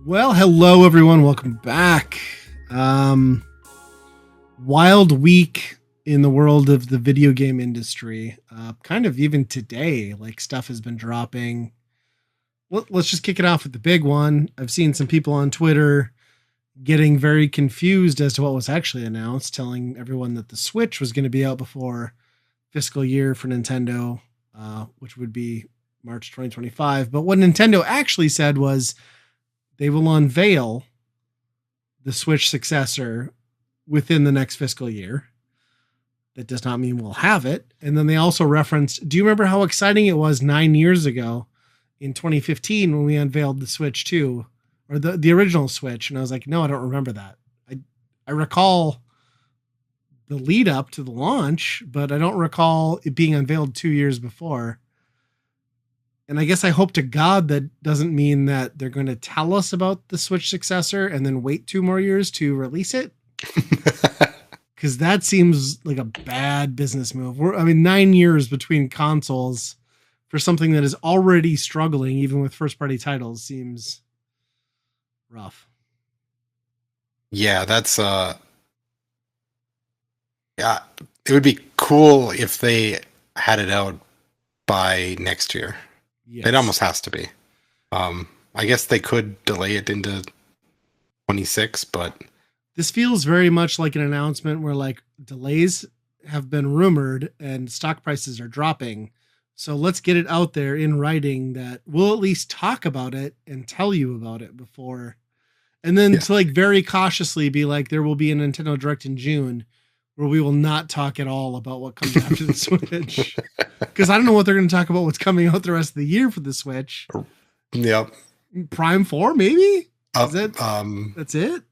Well, hello everyone. Welcome back. Wild week in the world of the video game industry. Kind of even today, like stuff has been dropping. Let's just kick it off with the big one. I've seen some people on Twitter getting very confused as to what was actually announced, telling everyone that the Switch was going to be out before fiscal year for Nintendo, which would be March 2025. But what Nintendo actually said was they will unveil the Switch successor within the next fiscal year. That does not mean we'll have it. And then they also referenced, do you remember how exciting it was 9 years ago in 2015 when we unveiled the Switch 2 or the original Switch? And I was like, no, I don't remember that. I recall the lead up to the launch, but I don't recall it being unveiled 2 years before. And I guess I hope to God that doesn't mean that they're going to tell us about the Switch successor and then wait 2 more years to release it. Because that seems like a bad business move. 9 years between consoles for something that is already struggling, even with first party titles, seems rough. Yeah, yeah, it would be cool if they had it out by next year. Yes. It almost has to be. I guess they could delay it into 26, but this feels very much like an announcement where like delays have been rumored and stock prices are dropping. So let's get it out there in writing that we'll at least talk about it and tell you about it before. And then to like very cautiously be like, there will be a Nintendo Direct in June where we will not talk at all about what comes after the Switch. Because I don't know what they're going to talk about what's coming out the rest of the year for the Switch. Yep. Prime 4, maybe? That's it?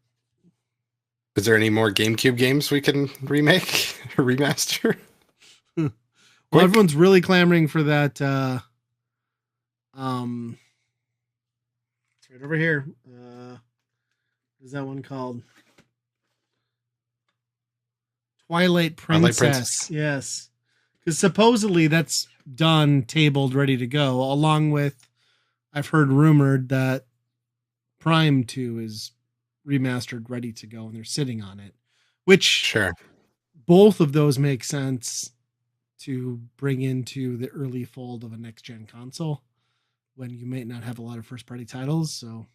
Is there any more GameCube games we can remake or remaster? Well, everyone's really clamoring for that. It's right over here. What is that one called? Twilight Princess. Yes. Because supposedly that's done, tabled, ready to go, along with, I've heard rumored that Prime 2 is remastered, ready to go, and they're sitting on it. Which, sure, both of those make sense to bring into the early fold of a next-gen console when you might not have a lot of first-party titles. So,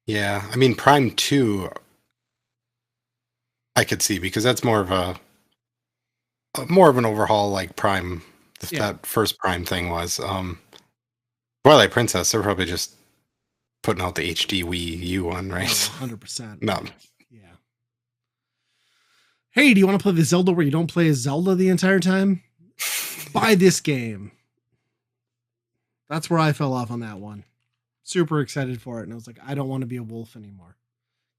yeah, I mean, Prime 2, I could see, because that's more of an overhaul, like Prime, that first Prime thing was. Twilight Princess, they're probably just putting out the HD Wii U one, right? 100%. No. Yeah. Hey, do you want to play the Zelda where you don't play as Zelda the entire time? Buy this game. That's where I fell off on that one. Super excited for it. And I was like, I don't want to be a wolf anymore.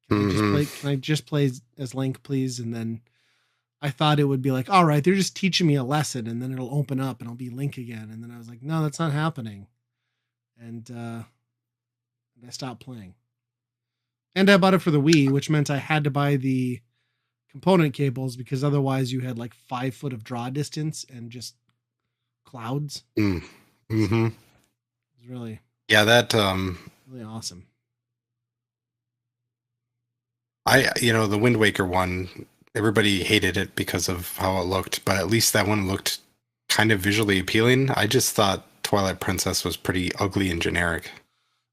Can I just play as Link, please? And then I thought it would be like, all right, they're just teaching me a lesson and then it'll open up and I'll be Link again. And then I was like, no, that's not happening. And I stopped playing. And I bought it for the Wii, which meant I had to buy the component cables because otherwise you had like 5 foot of draw distance and just clouds. Mm-hmm. It was really, really awesome. The Wind Waker one, everybody hated it because of how it looked, but at least that one looked kind of visually appealing. I just thought Twilight Princess was pretty ugly and generic.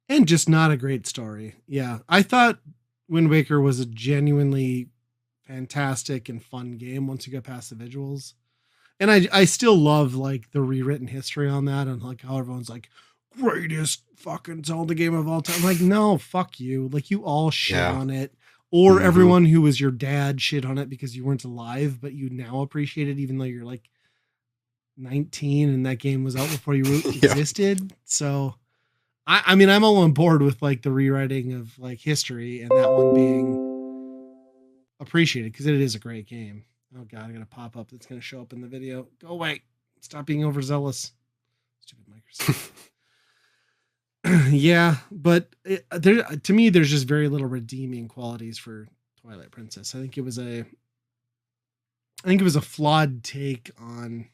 And just not a great story. Yeah. I thought Wind Waker was a genuinely fantastic and fun game once you get past the visuals. And I still love like the rewritten history on that and like how everyone's like greatest fucking Zelda game of all time. I'm like, no, fuck you. Like you all shit on it. Or everyone who was your dad shit on it because you weren't alive, but you now appreciate it even though you're like 19 and that game was out before you existed. So I mean, I'm all on board with like the rewriting of like history and that one being appreciated because it is a great game. Oh god, I got a pop up that's going to show up in the video. Go away. Stop being overzealous. Stupid Microsoft. Yeah, but to me, there's just very little redeeming qualities for Twilight Princess. I think it was a flawed take on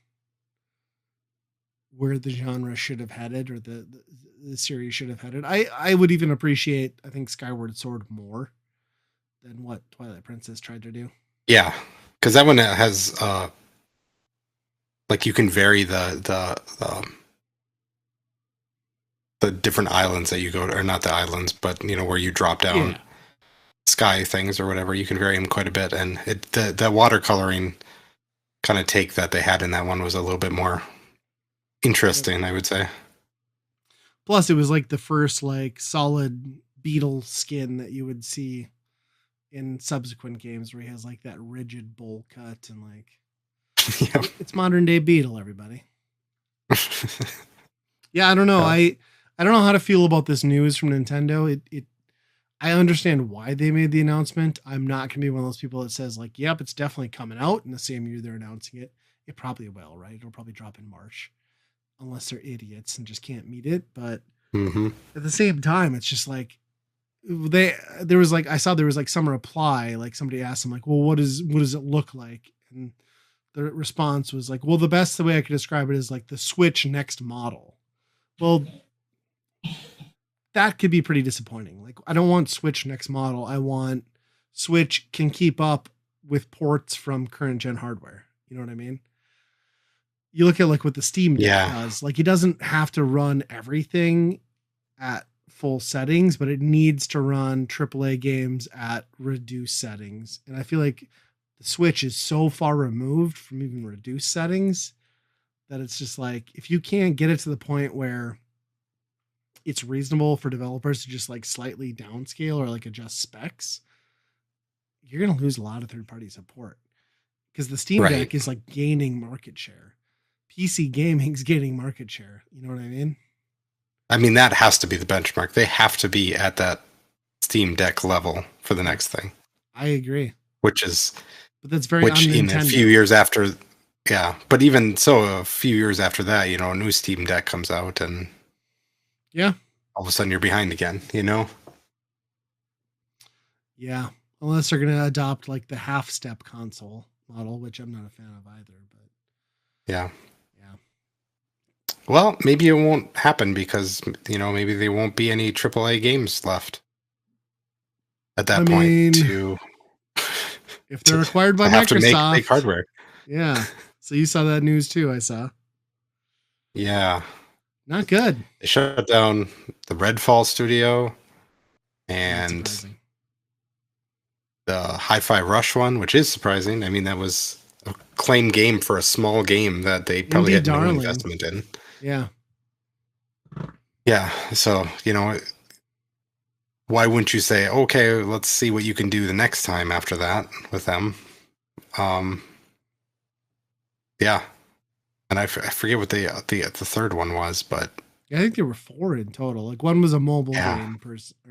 where the genre should have headed, or the series should have headed. I would even appreciate, I think, Skyward Sword more than what Twilight Princess tried to do. Yeah, because that one has like you can vary the different islands that you go to, or not the islands, but where you drop down Yeah. sky things or whatever. You can vary them quite a bit, and the watercoloring kind of take that they had in that one was a little bit more interesting, I would say. Plus, it was like the first like solid beetle skin that you would see in subsequent games where he has like that rigid bowl cut and like Yep. it's modern day beetle, everybody. Yeah, I don't know. Yeah. I don't know how to feel about this news from Nintendo. It I understand why they made the announcement. I'm not gonna be one of those people that says like, yep, it's definitely coming out in the same year they're announcing it. It probably will, right? It'll probably drop in March, unless they're idiots and just can't meet it. But Mm-hmm. at the same time, it's just like there was like I saw there was like some reply, like somebody asked them like, well, what does it look like? And the response was like, well, the best way I could describe it is like the Switch next model. Well, that could be pretty disappointing. Like, I don't want Switch next model. I want Switch can keep up with ports from current gen hardware. You know what I mean? You look at like what the Steam Deck Yeah. does. Like, it doesn't have to run everything at full settings, but it needs to run AAA games at reduced settings. And I feel like the Switch is so far removed from even reduced settings that it's just like, if you can't get it to the point where it's reasonable for developers to just like slightly downscale or like adjust specs, you're going to lose a lot of third party support because the Steam Right. Deck is like gaining market share. PC gaming's gaining market share. You know what I mean? I mean, that has to be the benchmark. They have to be at that Steam Deck level for the next thing, I agree. which is But that's very which on in a Nintendo. few years after, yeah. But even so, a few years after that, a new Steam Deck comes out, and Yeah. all of a sudden you're behind again. Yeah. Unless they're going to adopt like the half step console model, which I'm not a fan of either. But Yeah. yeah. Well, maybe it won't happen because maybe there won't be any AAA games left at that I point mean, to if they're acquired by have to Microsoft. make hardware. Yeah. So you saw that news too, I saw. Yeah. Not good. They shut down the Redfall studio Not and surprising. the Hi-Fi Rush one, which is surprising. I mean, that was a claim game for a small game that they probably Indie had no darling. investment in. Yeah. Yeah, so why wouldn't you say, okay, let's see what you can do the next time after that with them? Yeah, and I forget what the third one was, but Yeah, I think there were 4 in total. Like one was a mobile Yeah. game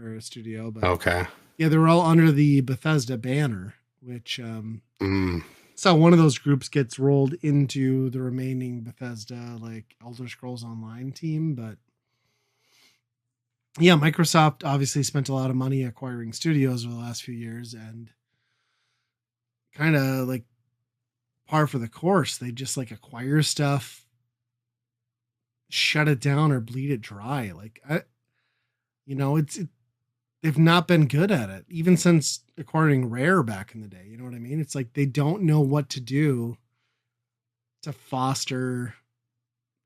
or studio, but okay. yeah, they were all under the Bethesda banner, which Mm, so one of those groups gets rolled into the remaining Bethesda like Elder Scrolls Online team, but yeah, Microsoft obviously spent a lot of money acquiring studios over the last few years and kind of like par for the course. They just like acquire stuff, shut it down or bleed it dry. Like they've not been good at it even since acquiring Rare back in the day. You know what I mean? It's like they don't know what to do to foster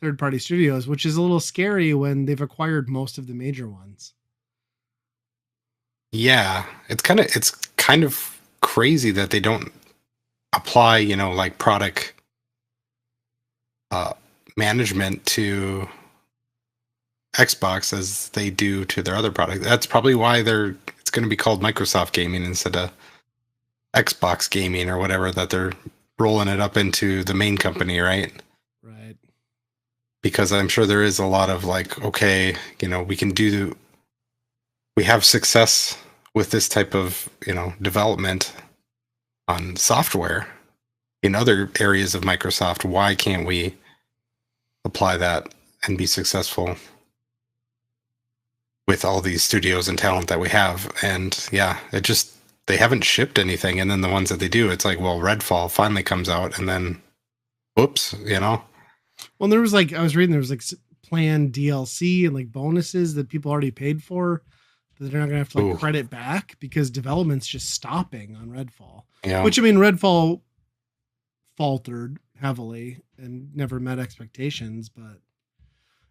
third party studios, which is a little scary when they've acquired most of the major ones. yeah, it's kind of crazy that they don't apply, like product management to Xbox as they do to their other product. That's probably why it's going to be called Microsoft Gaming instead of Xbox Gaming or whatever, that they're rolling it up into the main company, right? Right. Because I'm sure there is a lot of like, okay, we have success with this type of, development on software in other areas of Microsoft. Why can't we apply that and be successful with all these studios and talent that we have? And yeah, they haven't shipped anything. And then the ones that they do, it's like, well, Redfall finally comes out and then whoops. Well, there was like I was reading there was like planned DLC and like bonuses that people already paid for that they're not gonna have to like Ooh, credit back because development's just stopping on Redfall. yeah. Which I mean, Redfall faltered heavily and never met expectations, but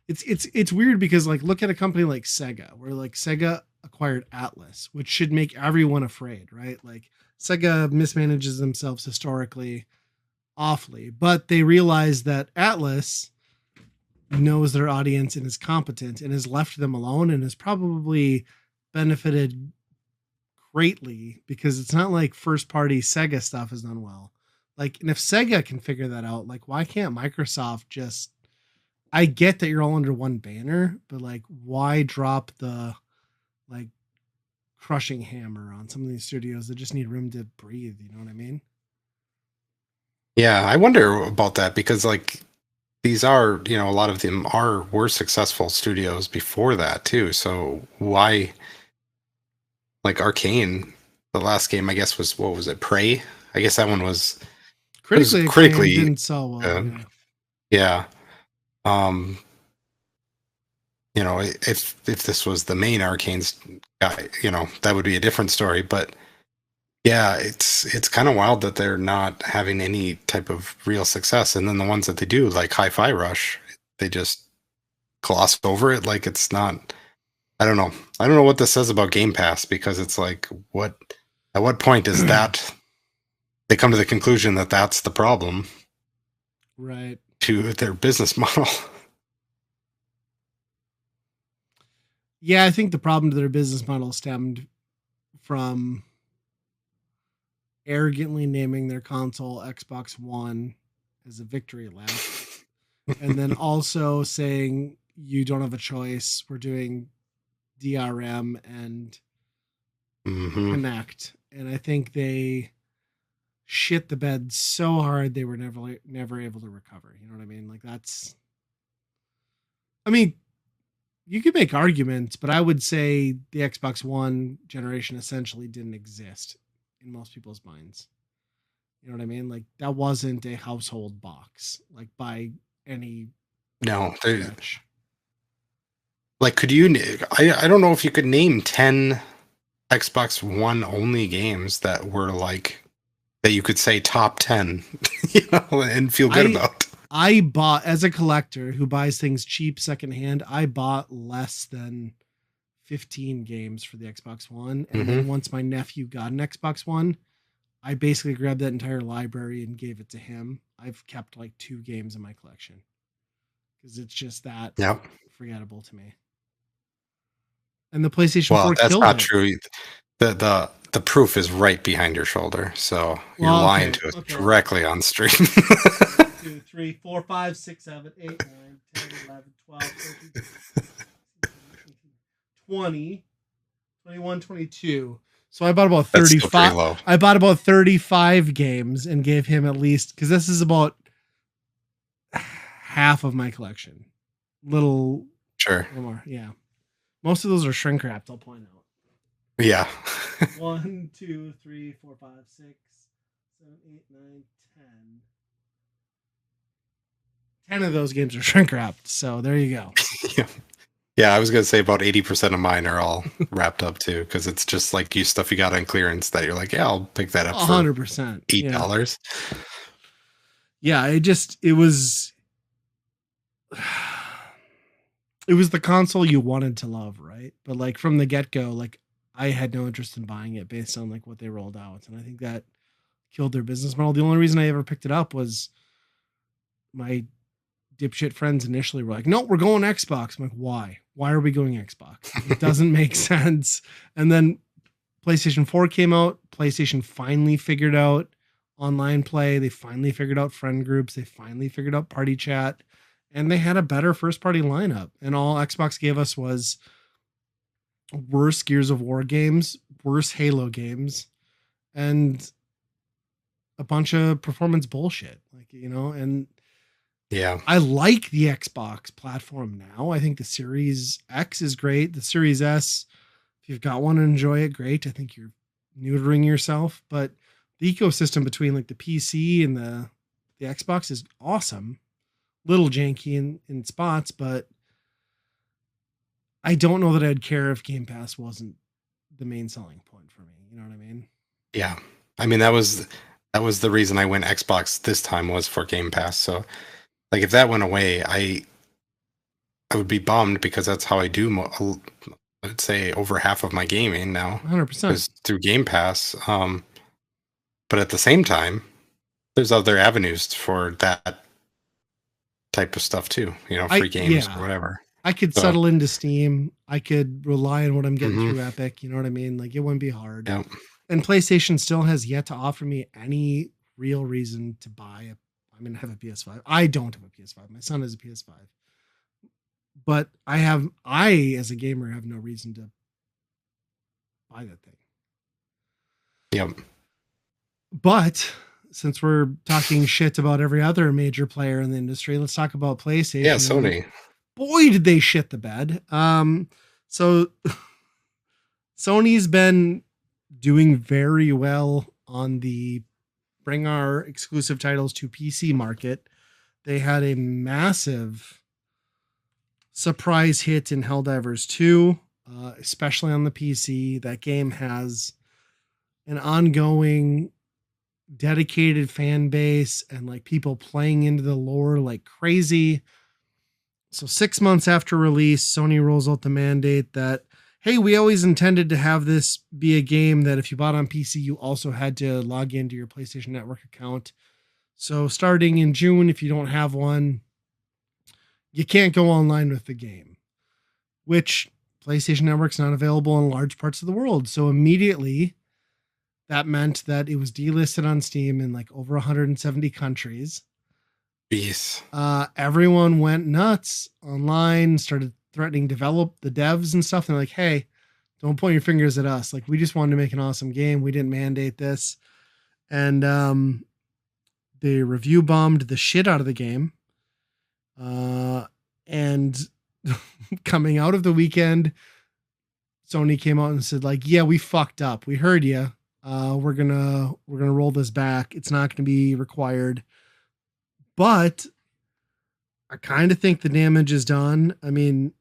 it's weird because like look at a company like Sega, where like Sega acquired Atlas, which should make everyone afraid, right? Like Sega mismanages themselves historically awfully, but they realize that Atlas knows their audience and is competent and has left them alone and has probably benefited greatly because it's not like first party Sega stuff is done well. Like, and if Sega can figure that out, like, why can't Microsoft just? I get that you're all under one banner, but like, why drop the like crushing hammer on some of these studios that just need room to breathe? You know what I mean? Yeah, I wonder about that because like these are, a lot of them were successful studios before that too. So why, like Arcane, the last game I guess was, what was it, Prey? I guess that one was Critically acclaimed, critically didn't sell well. good. Yeah, Yeah. Um, if this was the main Arcane's guy, that would be a different story. But yeah, it's kind of wild that they're not having any type of real success, and then the ones that they do, like Hi-Fi Rush, they just gloss over it like it's not. I don't know. I don't know what this says about Game Pass because it's like, what? At what point is that they come to the conclusion that that's the problem right. to their business model? Yeah, I think the problem to their business model stemmed from arrogantly naming their console Xbox One as a victory lap. And then also saying you don't have a choice. We're doing DRM and Hmm. Connect. And I think they shit the bed so hard they were never able to recover. You know what I mean? Like that's I mean, you could make arguments, but I would say the Xbox One generation essentially didn't exist in most people's minds. You know what I mean? Like that wasn't a household box, like by any No, stretch. like, could you? I don't know if you could name 10 Xbox One only games that were like that you could say top 10, and feel good I about. I bought as a collector who buys things cheap secondhand. I bought less than 15 games for the Xbox One, and Hmm. then once my nephew got an Xbox One, I basically grabbed that entire library and gave it to him. I've kept like 2 games in my collection because it's just that Yep. forgettable to me. And the PlayStation Well, 4 that's killed not it. true. The proof is right behind your shoulder, so you're Well, lying okay, to us okay. directly on stream. 2, 3, 4, 5, 6, 7, 8, 9, 10, 11, 12, 13, 20, 21, 22. So I bought about That's still pretty 35. low. I bought about 35 games and gave him at least, because this is about half of my collection. Sure. Little more. Yeah. Most of those are shrink wrapped, I'll point out. Yeah. 1, 2, 3, 4, 5, 6, 7, 8, 9, 10. 10 of those games are shrink wrapped. So there you go. Yeah. Yeah, I was gonna say about 80% of mine are all wrapped up too, because it's just like stuff you got on clearance that you're like, yeah, I'll pick that up for 100%. Yeah. $8. Yeah. It was the console you wanted to love, right? But like from the get go, like I had no interest in buying it based on like what they rolled out. And I think that killed their business model. The only reason I ever picked it up was my dipshit friends initially were like, no, we're going Xbox. I'm like, why? Why are we going Xbox? Like, it doesn't make sense. And then PlayStation 4 came out. PlayStation finally figured out online play. They finally figured out friend groups. They finally figured out party chat. And they had a better first party lineup. And all Xbox gave us was worse Gears of War games, worse Halo games, and a bunch of performance bullshit. Like, and Yeah. I like the Xbox platform now. I think the Series X is great. The Series S, if you've got one and enjoy it, great. I think you're neutering yourself. But the ecosystem between like the PC and the Xbox is awesome. Little janky in spots, but I don't know that I'd care if Game Pass wasn't the main selling point for me. You know what I mean? Yeah. I mean, that was the reason I went Xbox this time, was for Game Pass. So like if that went away, I would be bummed, because that's how I do I'd say over half of my gaming now, 100%. is through Game Pass. But at the same time, there's other avenues for that type of stuff too, free games or Yeah, whatever. I could So, settle into Steam. I could rely on what I'm getting mhm, through Epic. You know what I mean? Like it wouldn't be hard. yeah, And PlayStation still has yet to offer me any real reason to buy a. I mean, I have a PS5. I don't have a PS5. My son has a PS5, but I as a gamer have no reason to buy that thing. yeah, But since we're talking shit about every other major player in the industry, let's talk about yeah. PlayStation. And Sony. boy, did they shit the bed. So Sony's been doing very well on the bring our exclusive titles to PC market. They had a massive surprise hit in Helldivers 2, especially on the PC. That game has an ongoing dedicated fan base and like people playing into the lore like crazy. So 6 months after release, Sony rolls out the mandate that, hey, we always intended to have this be a game that if you bought on PC, you also had to log into your PlayStation Network account. So starting in June, if you don't have one, you can't go online with the game, which PlayStation Network's not available in large parts of the world. So immediately that meant that it was delisted on Steam in like over 170 countries. Jeez. Everyone went nuts online, started threatening develop the devs and stuff. And they're like, hey, don't point your fingers at us. Like, we just wanted to make an awesome game. We didn't mandate this. And they review bombed the shit out of the game. And coming out of the weekend, Sony came out and said, like, yeah, we fucked up. We heard you. We're gonna roll this back. It's not gonna be required. But I kind of think the damage is done. I mean,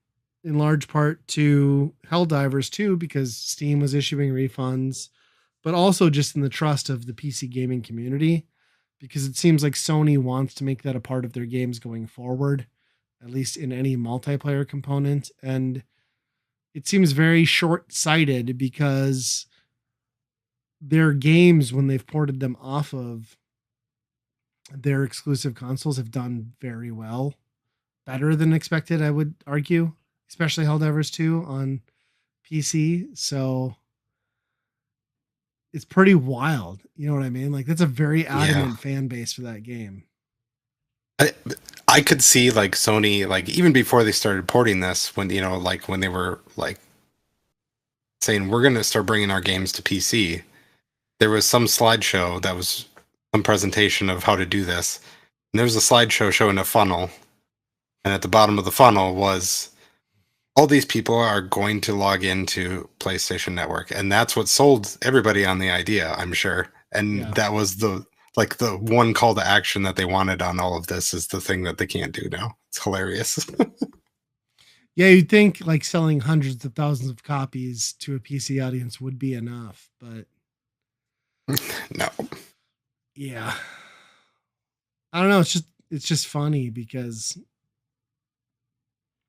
in large part to Helldivers too, because Steam was issuing refunds, but also just in the trust of the PC gaming community, because it seems like Sony wants to make that a part of their games going forward, at least in any multiplayer component. And it seems very short sighted because their games, when they've ported them off of their exclusive consoles, have done very well, better than expected, I would argue, especially Helldivers 2 on PC. So it's pretty wild. You know what I mean? Like that's a very Yeah. adamant fan base for that game. I, I could see like Sony, like even before they started porting this, when like when they were like saying we're going to start bringing our games to PC, there was some slideshow that was some presentation of how to do this. And there was a slideshow showing a funnel, and at the bottom of the funnel was all these people are going to log into PlayStation Network, and that's what sold everybody on the idea, I'm sure. And Yeah. that was the one call to action that they wanted on all of this, is the thing that they can't do now. It's hilarious. Yeah, you'd think like selling hundreds of thousands of copies to a PC audience would be enough, but No. yeah. I don't know, it's just funny because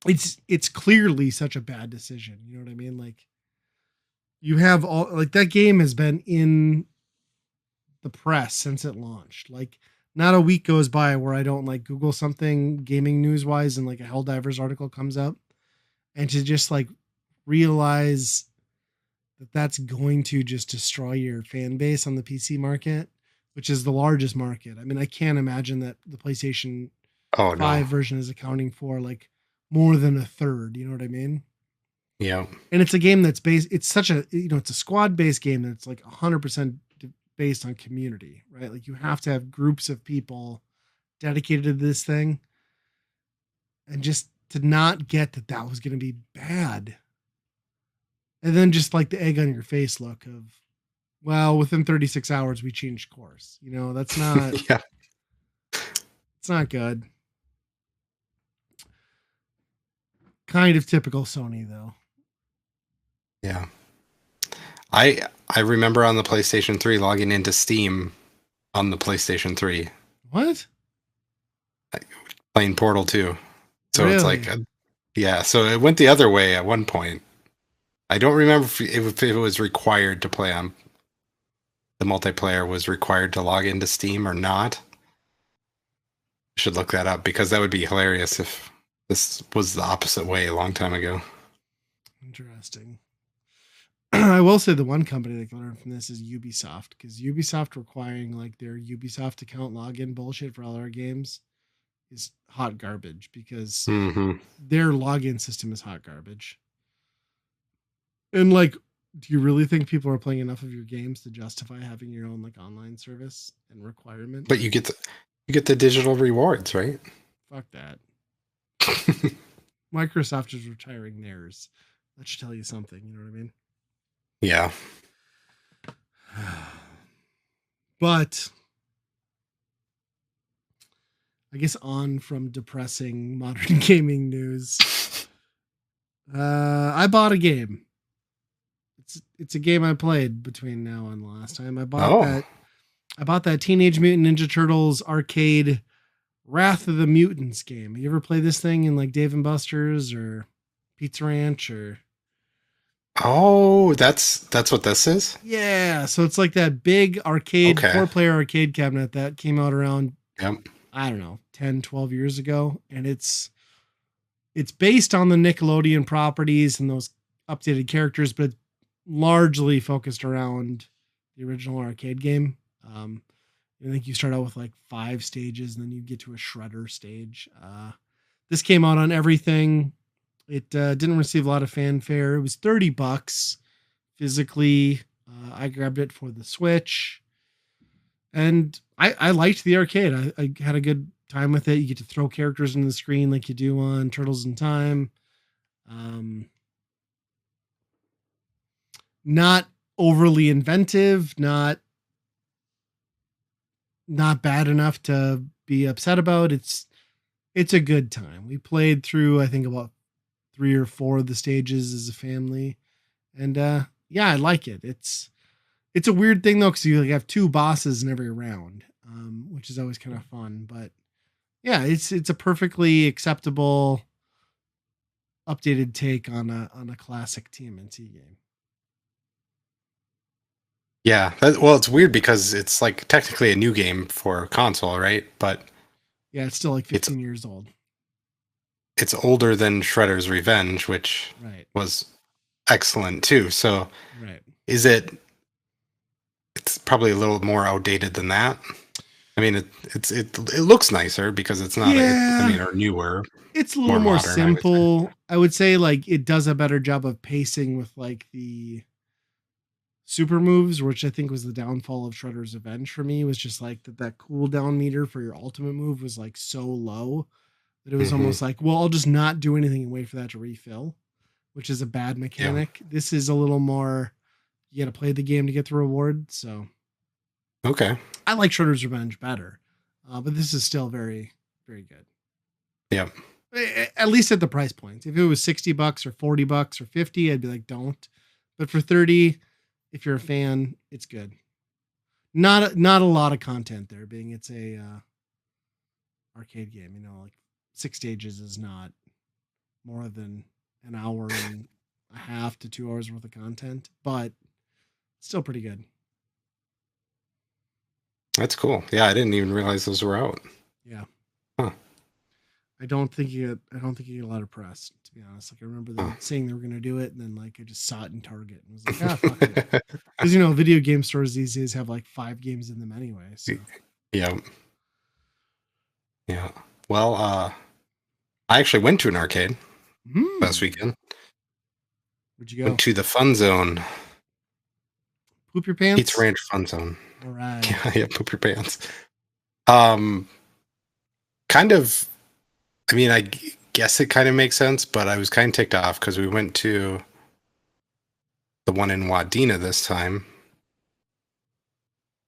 it's clearly such a bad decision. You know what I mean? Like you have all like that game has been in the press since it launched. Like not a week goes by where I don't like Google something gaming news wise and like a Helldivers article comes up, and to just like realize that that's going to just destroy your fan base on the PC market, which is the largest market. I mean, I can't imagine that the PlayStation Oh no. 5 version is accounting for like more than a third, you know what I mean? Yeah. And it's a game that's based, it's such a, it's a squad based game that's like 100% based on community, right? Like you have to have groups of people dedicated to this thing, and just to not get that that was going to be bad, and then just like the egg on your face look of, well, within 36 hours we changed course. That's not, Yeah. it's not good. Kind of typical Sony though. Yeah. I remember on the PlayStation 3 logging into Steam on the PlayStation 3 What? playing Portal 2. So it's like, Really? yeah, so it went the other way at one point. I don't remember if it was required to play on the multiplayer was required to log into Steam or not. Should look that up because that would be hilarious if this was the opposite way a long time ago. Interesting. I will say the one company that can learn from this is Ubisoft, because Ubisoft requiring like their Ubisoft account login bullshit for all our games is hot garbage because Mm-hmm. their login system is hot garbage. And like, do you really think people are playing enough of your games to justify having your own like online service and requirement? But you get the digital rewards, right? Fuck that. Microsoft is retiring theirs. That should tell you something. You know what I mean? Yeah. But I guess on from depressing modern gaming news. I bought a game. It's a game I played between now and the last time. I bought Oh. that Teenage Mutant Ninja Turtles arcade Wrath of the Mutants game. You ever play this thing in like Dave and Buster's or Pizza Ranch or Oh, that's what this is? yeah, so it's like that big arcade Okay. 4-player arcade cabinet that came out around Yep. I don't know, 10, 12 years ago and it's based on the Nickelodeon properties and those updated characters but it's largely focused around the original arcade game. I think you start out with like 5 stages and then you get to a shredder stage. This came out on everything. It didn't receive a lot of fanfare. It was $30 physically. I grabbed it for the Switch, and I liked the arcade. I had a good time with it. You get to throw characters in the screen like you do on Turtles in Time. Not overly inventive, not bad enough to be upset about. It's a good time. We played through I think about 3 or 4 of the stages as a family. And yeah, I like it. It's a weird thing though cuz you like have 2 bosses in every round, which is always kind of fun, but yeah, it's a perfectly acceptable updated take on a classic TMNT game. Yeah. Well, it's weird because it's like technically a new game for console, right? But Yeah, it's still like it's 15 years old. it's older than Shredder's Revenge, which Right. was excellent too. So Right. is it's probably a little more outdated than that. I mean, it looks nicer because it's not. Yeah. I mean, or newer, It's a little more modern. simple. I would say like it does a better job of pacing with like the super moves, which I think was the downfall of Shredder's Revenge for me, was just like that cooldown meter for your ultimate move was like so low that it was almost like, well, I'll just not do anything and wait for that to refill, which is a bad mechanic. Yeah. This is a little more, you got to play the game to get the reward. So, okay. I like Shredder's Revenge better, but this is still very, very good. Yep. At least at the price points. If it was $60 or $40 or 50, I'd be like, don't. But for 30, if you're a fan, it's good. Not a lot of content there, being it's a arcade game. You know, like 6 stages is not more than an hour and a half to 2 hours worth of content, but still pretty good. That's cool. Yeah, I didn't even realize those were out. Yeah. Huh. I don't think you get a lot of press, to be honest. Like I remember them saying they were going to do it, and then like I just saw it in Target and was like, ah, fuck it. Because video game stores these days have like 5 games in them anyway. So. Yeah. Yeah. Well, I actually went to an arcade last weekend. Where'd you go? Went to the Fun Zone. Poop your pants? Pizza Ranch Fun Zone. All right. Yeah, poop your pants. Kind of, I mean, I guess it kind of makes sense, but I was kind of ticked off because we went to the one in Wadena this time.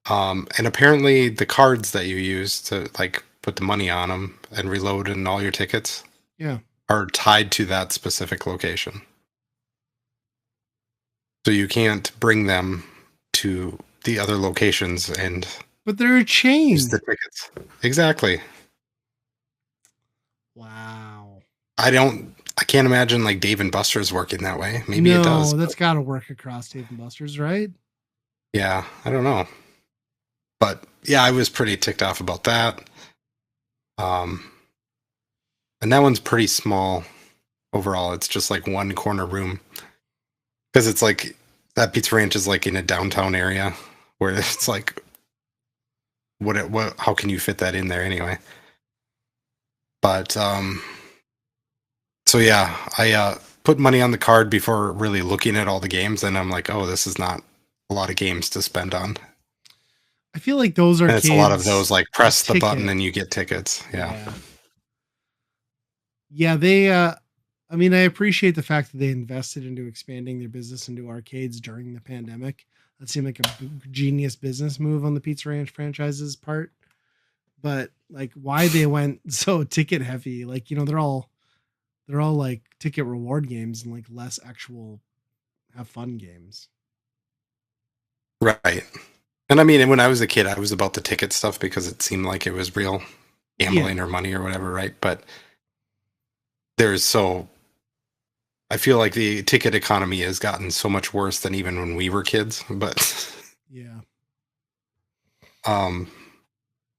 And apparently the cards that you use to like put the money on them and reload and all your tickets. Yeah. are tied to that specific location. So you can't bring them to the other locations and But they're a use chain. the tickets. Exactly. Wow. I can't imagine like Dave and Buster's working that way. Maybe it does, No, but that's got to work across Dave and Buster's, right? yeah, I don't know. But yeah, I was pretty ticked off about that. Um, and that one's pretty small overall. It's just like one corner room because it's like that Pizza Ranch is like in a downtown area where it's like, what, how can you fit that in there anyway? But so yeah, I put money on the card before really looking at all the games, and I'm like, oh, this is not a lot of games to spend on. I feel like those And it's a lot of arcades, those like the press the button ticket. and you get tickets. Yeah. Yeah. Yeah, they I mean, I appreciate the fact that they invested into expanding their business into arcades during the pandemic. That seemed like a genius business move on the Pizza Ranch franchise's part. But like why they went so ticket heavy, like, they're all like ticket reward games and like less actual have fun games. Right. And I mean, when I was a kid, I was about the ticket stuff because it seemed like it was real Yeah. gambling or money or whatever, right? But there's so I feel like the ticket economy has gotten so much worse than even when we were kids. But Yeah. um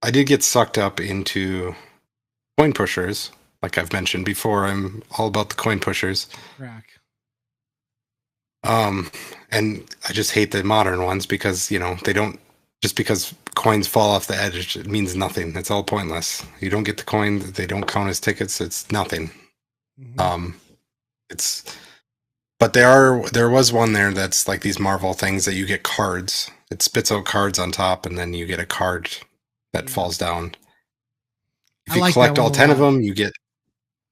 I did get sucked up into coin pushers. Like I've mentioned before, I'm all about the coin pushers. Crack. Um, and I just hate the modern ones because, they don't, just because coins fall off the edge, it means nothing. It's all pointless. You don't get the coin, they don't count as tickets, it's nothing. Mm-hmm. Um, it's, but there was one there that's like these Marvel things that you get cards. It spits out cards on top, and then you get a card that Yeah. falls down. If I you like that collect one all a 10 of lot. them, you get,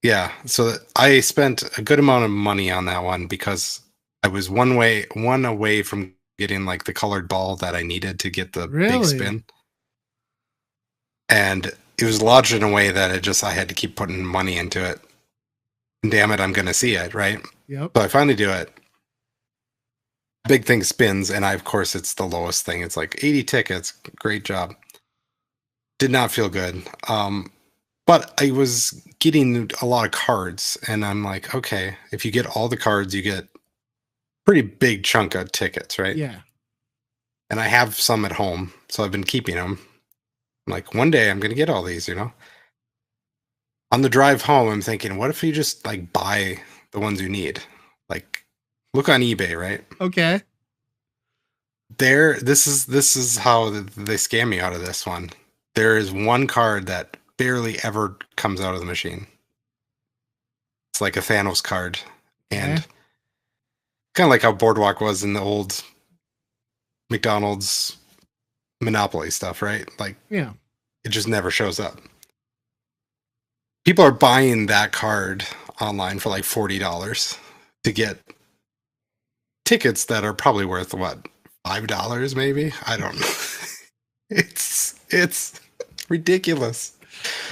yeah. So I spent a good amount of money on that one because I was one away from getting like the colored ball that I needed to get the big Really? spin. And it was lodged in a way that I had to keep putting money into it. And damn it, I'm going to see it, right? Yep. So I finally do it. Big thing spins, and of course, it's the lowest thing. It's like 80 tickets. Great job. Did not feel good. But I was getting a lot of cards, and I'm like, okay, if you get all the cards, you get pretty big chunk of tickets, right? Yeah. And I have some at home, so I've been keeping them. I'm like, one day I'm going to get all these. On the drive home, I'm thinking, what if you just like buy the ones you need? Like, look on eBay, right? Okay. This is how they scam me out of this one. There is one card that barely ever comes out of the machine. It's like a Thanos card, Okay. and kind of like how Boardwalk was in the old McDonald's Monopoly stuff, right? Like Yeah. it just never shows up. People are buying that card online for like $40 to get tickets that are probably worth what, $5 maybe? I don't know. It's ridiculous.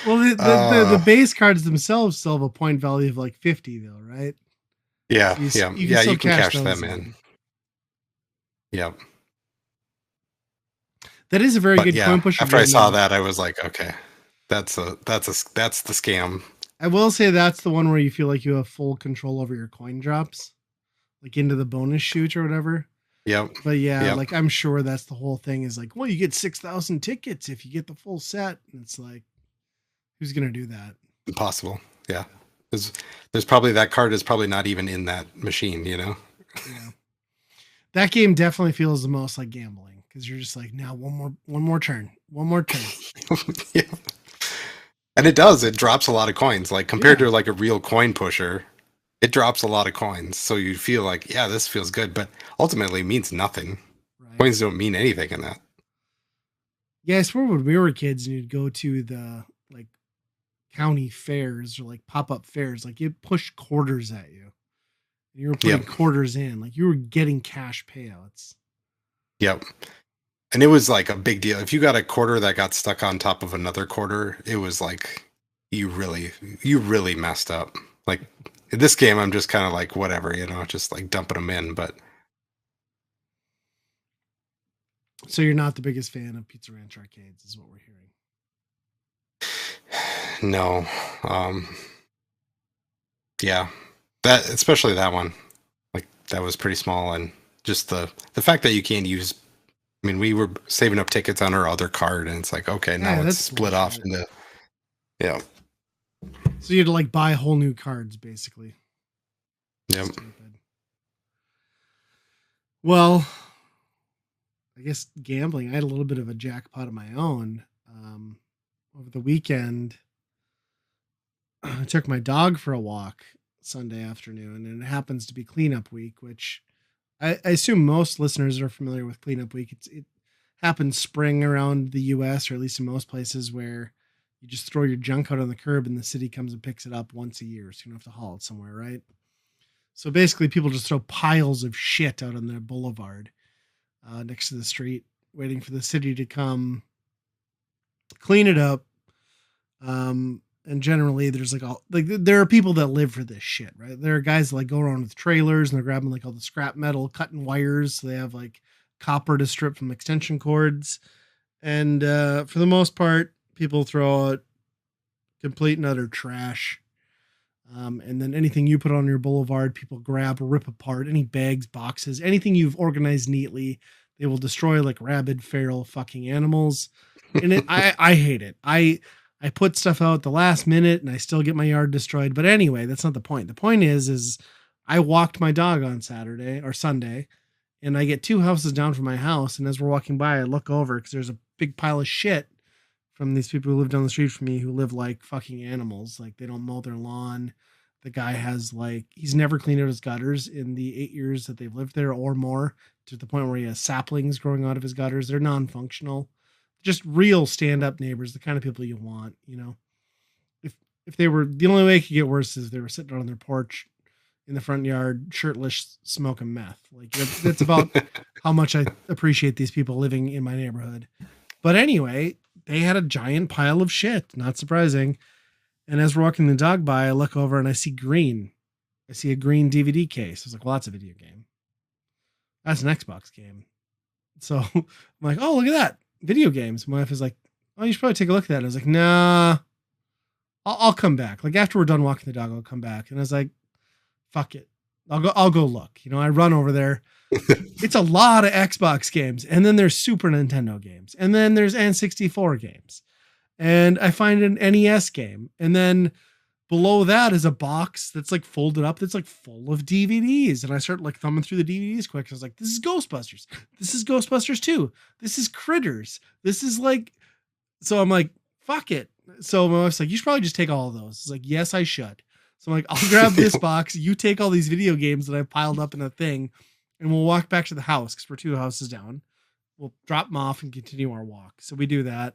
Well, the Uh base cards themselves still have a point value of like 50 though, right? yeah, So yeah, you can yeah, still you can cash cash those them in. in. Yep. That is a very But good coin yeah, pusher after I game saw though. that I was like, okay, that's the scam. I will say that's the one where you feel like you have full control over your coin drops, like into the bonus chute or whatever. Yep. But yeah, Yep. like I'm sure that's the whole thing is like, well, you get 6,000 tickets if you get the full set. And it's like, who's gonna do that? Impossible. Yeah. Yeah. There's there's probably that card is probably not even in that machine. Yeah. That game definitely feels the most like gambling because you're just like, now one more turn, one more turn. Yeah. And it does. It drops a lot of coins. Like compared Yeah. to like a real coin pusher, it drops a lot of coins. So you feel like, yeah, this feels good, but ultimately means nothing. Right. Coins don't mean anything in that. Yeah, I swear when we were kids and you'd go to the like county fairs or like pop-up fairs, like it pushed quarters at you. And you were putting Yep. quarters in, like you were getting cash payouts. Yep. And it was like a big deal. If you got a quarter that got stuck on top of another quarter, it was like you really messed up. Like this game, I'm just kind of like whatever, just like dumping them in. But So you're not the biggest fan of Pizza Ranch arcades, is what we're hearing. no, um, yeah, that especially that one, like that was pretty small, and just the fact that you can't use. I mean, we were saving up tickets on our other card, and it's like, okay, now Yeah, it's that's split off bullshit. into, yeah, So you had to like buy whole new cards, basically. yep. Stupid. Well, I guess gambling. I had a little bit of a jackpot of my own. Over the weekend, I took my dog for a walk Sunday afternoon, and it happens to be cleanup week, which I assume most listeners are familiar with cleanup week. It happens spring around the U.S., or at least in most places, where you just throw your junk out on the curb and the city comes and picks it up once a year, so you don't have to haul it somewhere, right? So basically, people just throw piles of shit out on their boulevard next to the street, waiting for the city to come clean it up. And generally, there's like all like there are people that live for this shit, right? There are guys that like go around with trailers and they're grabbing like all the scrap metal, cutting wires. So they have like copper to strip from extension cords, and for the most part, people throw out complete and utter trash. And then anything you put on your boulevard, people grab, rip apart. Any bags, boxes, anything you've organized neatly, they will destroy like rabid, feral fucking animals. And I hate it. I put stuff out the last minute, and I still get my yard destroyed. But anyway, that's not the point. The point is I walked my dog on Saturday or Sunday, and I get two houses down from my house. And as we're walking by, I look over because there's a big pile of shit from these people who live down the street from me who live like fucking animals. Like they don't mow their lawn. The guy has like he's never cleaned out his gutters in the 8 years that they've lived there or more, to the point where he has saplings growing out of his gutters. They're non-functional. Just real stand-up neighbors, the kind of people you want, you know. If they were, the only way it could get worse is if they were sitting on their porch in the front yard, shirtless, smoking meth. Like that's about how much I appreciate these people living in my neighborhood. But anyway, they had a giant pile of shit. Not surprising. And as we're walking the dog by, I look over and I see green. I see a green DVD case. I was like, well, that's a video game. That's an Xbox game. So I'm like, oh, look at that. Video games. My wife is like, oh, you should probably take a look at that. And I was like, nah, I'll come back. Like after we're done walking the dog, I'll come back. And I was like, fuck it. I'll go look. You know, I run over there. It's a lot of Xbox games. And then there's Super Nintendo games. And then there's N64 games. And I find an NES game. And then below that is a box that's like folded up that's like full of DVDs. And I start like thumbing through the DVDs quick. I was like, this is Ghostbusters. This is Ghostbusters 2. This is Critters. This is like, so I'm like, fuck it. So my wife's like, you should probably just take all of those. It's like, yes, I should. So I'm like, I'll grab this box. You take all these video games that I've piled up in a thing, and we'll walk back to the house because we're two houses down. We'll drop them off and continue our walk. So we do that.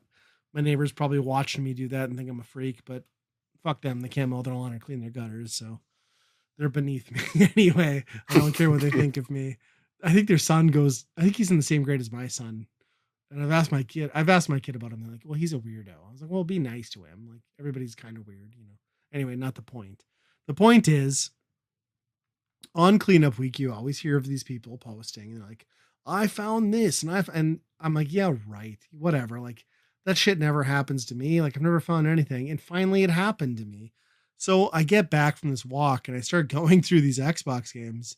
My neighbor's probably watching me do that and think I'm a freak, but fuck them. They can't mow their lawn or clean their gutters, so they're beneath me. Anyway, I don't care what they think of me. I think their son goes, I think he's in the same grade as my son. And I've asked my kid about him. They're like, well, he's a weirdo. I was like, well, be nice to him. Like everybody's kind of weird, you know. Anyway, not the point. The point is, on cleanup week, you always hear of these people posting and they're like, I found this and I'm like, yeah, right. Whatever. Like that shit never happens to me. Like I've never found anything. And finally it happened to me. So I get back from this walk and I start going through these Xbox games.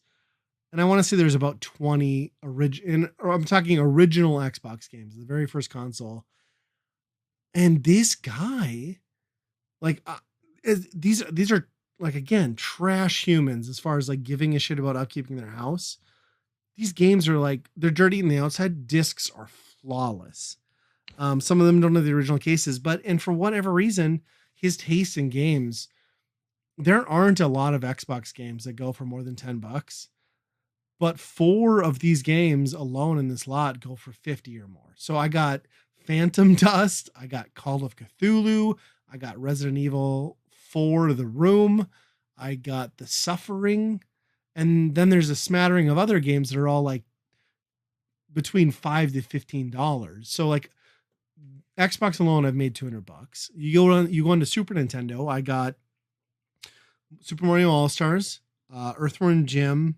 And I want to say there's about 20 I'm talking original Xbox games, the very first console. And this guy, like, these are like, again, trash humans as far as like giving a shit about upkeeping their house. These games are like, they're dirty on the outside. Discs are flawless. Some of them don't have the original cases, and for whatever reason, his taste in games, there aren't a lot of Xbox games that go for more than $10. But 4 of these games alone in this lot go for 50 or more. So I got Phantom Dust, I got Call of Cthulhu, I got Resident Evil 4 The Room, I got The Suffering, and then there's a smattering of other games that are all like between $5 to $15. So like Xbox alone, I've made $200. You go on to Super Nintendo, I got Super Mario All Stars, Earthworm Jim,